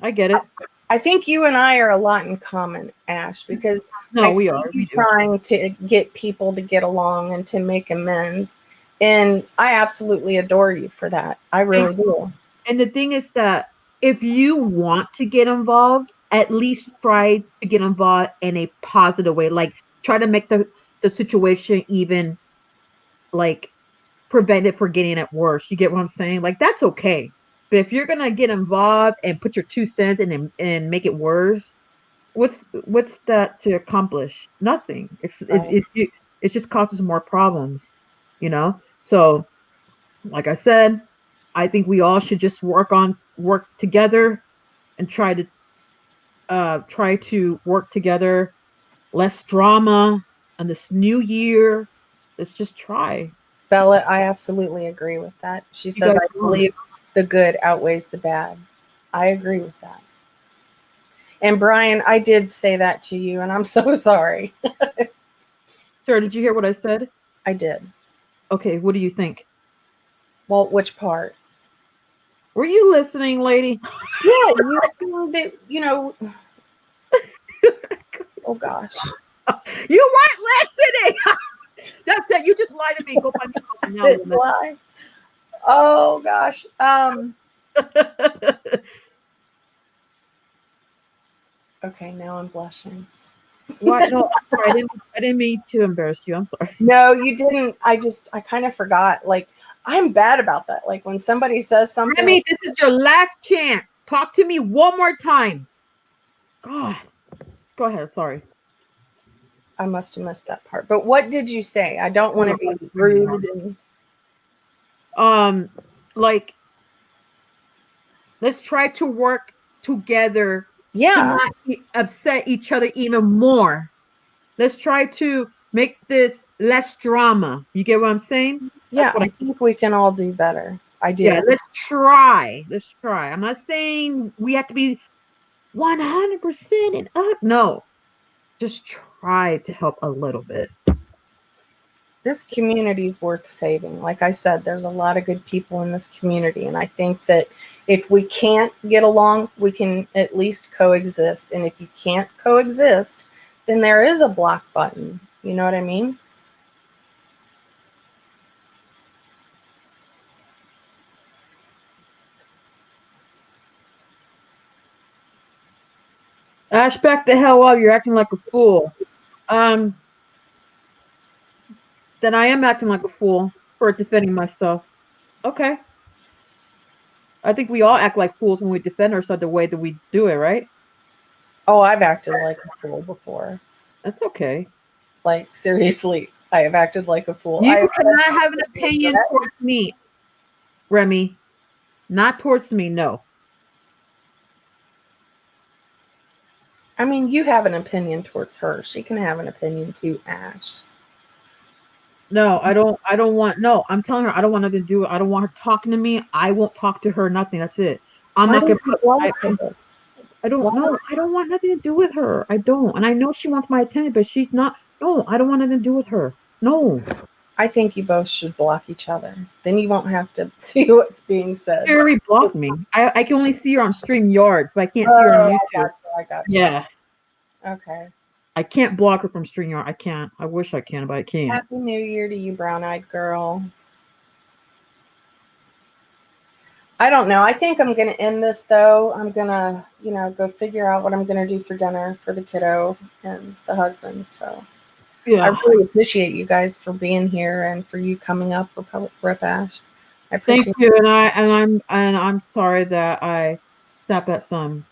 I get it. I think you and I are a lot in common, Ash, because No, I we see are. you We do. trying to get people to get along and to make amends. And I absolutely adore you for that. I really do. And the thing is that if you want to get involved, at least try to get involved in a positive way. Like try to make the situation even like prevent it from getting it worse. You get what I'm saying? Like that's okay. But if you're gonna get involved and put your 2 cents in and make it worse, what's that to accomplish? Nothing. Right. It just causes more problems. So like I said, I think we all should just work together and try to work together. Less drama on this new year. Let's just try. Bella, I absolutely agree with that. She You guys says, I want. believe the good outweighs the bad. I agree with that. And Brian, I did say that to you, and I'm so sorry. Sarah, did you hear what I said? I did. Okay, what do you think? Well, which part? Were you listening, lady? Yeah, you feel that, oh gosh. You weren't listening. That's it. You just lied to me. Go find yourself now. Didn't lie. Oh gosh. Okay, now I'm blushing. What? No, I'm sorry. I didn't mean to embarrass you. I'm sorry. No, you didn't. I kind of forgot. Like, I'm bad about that. Like when somebody says something. Remy, this is your last chance. Talk to me one more time. God. Go ahead. Sorry. I must have missed that part. But what did you say? I don't want to be rude. Like, let's try to work together to Yeah. not upset each other even more. Let's try to make this less drama. You get what I'm saying? Yeah, I think we can all do better. I do. Yeah, let's try. Let's try. I'm not saying we have to be 100% and up. No, just try to help a little bit. This community is worth saving. Like I said, there's a lot of good people in this community. And I think that if we can't get along, we can at least coexist. And if you can't coexist, then there is a block button. You know what I mean? Ash, back the hell up. You're acting like a fool. Then I am acting like a fool for defending myself. Okay. I think we all act like fools when we defend ourselves the way that we do it, right? Oh, I've acted like a fool before. That's okay. Like, seriously, I have acted like a fool. You cannot have an opinion towards me, Remy. Not towards me, no. I mean, you have an opinion towards her. She can have an opinion too, Ash. No, I don't want, no, I'm telling her I don't want nothing to do. I don't want her talking to me. I won't talk to her, nothing. That's it. I'm not going to put, I don't know. I don't want nothing to do with her. I don't. And I know she wants my attention, but she's not. No, I don't want nothing to do with her. No. I think you both should block each other. Then you won't have to see what's being said. She already blocked me. I can only see her on StreamYard, but I can't see her on YouTube. I got you. Yeah. Okay. I can't block her from StreamYard. I can't. I wish I can, but I can't. Happy New Year to you, brown-eyed girl. I don't know. I think I'm going to end this, though. I'm going to, go figure out what I'm going to do for dinner for the kiddo and the husband. So yeah. I really appreciate you guys for being here and for you coming up for Rep Ash. I appreciate Thank you. I'm sorry that I snap at some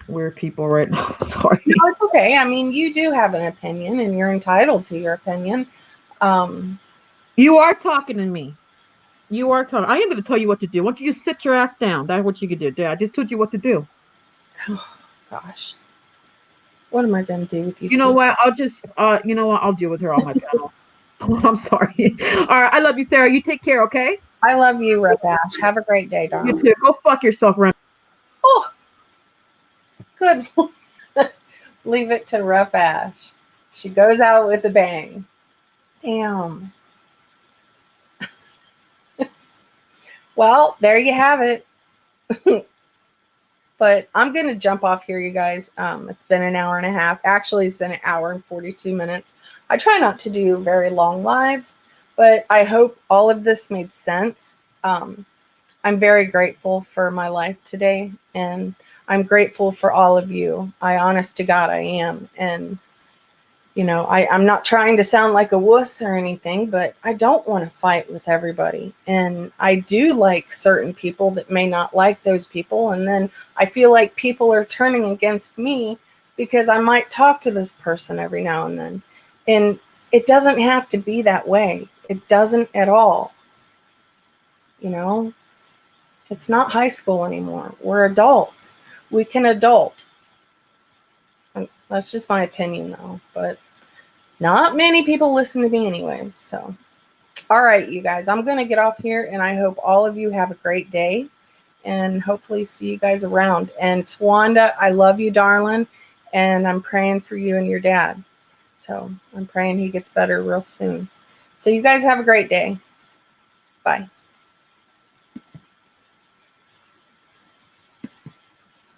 weird people right now. Sorry. No, it's okay. I mean, you do have an opinion and you're entitled to your opinion. You are talking to me. You are talking. I am going to tell you what to do. Why don't you just sit your ass down? That's what you can do. I just told you what to do. Oh, gosh. What am I going to do with you? You know what? I'll just, you know what? I'll deal with her on my panel. I'm sorry. All right. I love you, Sarah. You take care, okay? I love you, Rep Ash. Have a great day, darling. You too. Go fuck yourself, Rem. Oh, good. Leave it to Rep Ash. She goes out with a bang. Damn. Well, there you have it. But I'm going to jump off here, you guys. It's been an hour and a half. Actually, it's been an hour and 42 minutes. I try not to do very long lives, but I hope all of this made sense. I'm very grateful for my life today, and I'm grateful for all of you. Honest to God, I am. And I'm not trying to sound like a wuss or anything, but I don't want to fight with everybody. And I do like certain people that may not like those people. And then I feel like people are turning against me because I might talk to this person every now and then. And it doesn't have to be that way. It doesn't at all. It's not high school anymore. We're adults. We can adult. That's just my opinion, though. But not many people listen to me anyways. So, all right, you guys, I'm going to get off here. And I hope all of you have a great day. And hopefully see you guys around. And Tawanda, I love you, darling. And I'm praying for you and your dad. So I'm praying he gets better real soon. So you guys have a great day. Bye.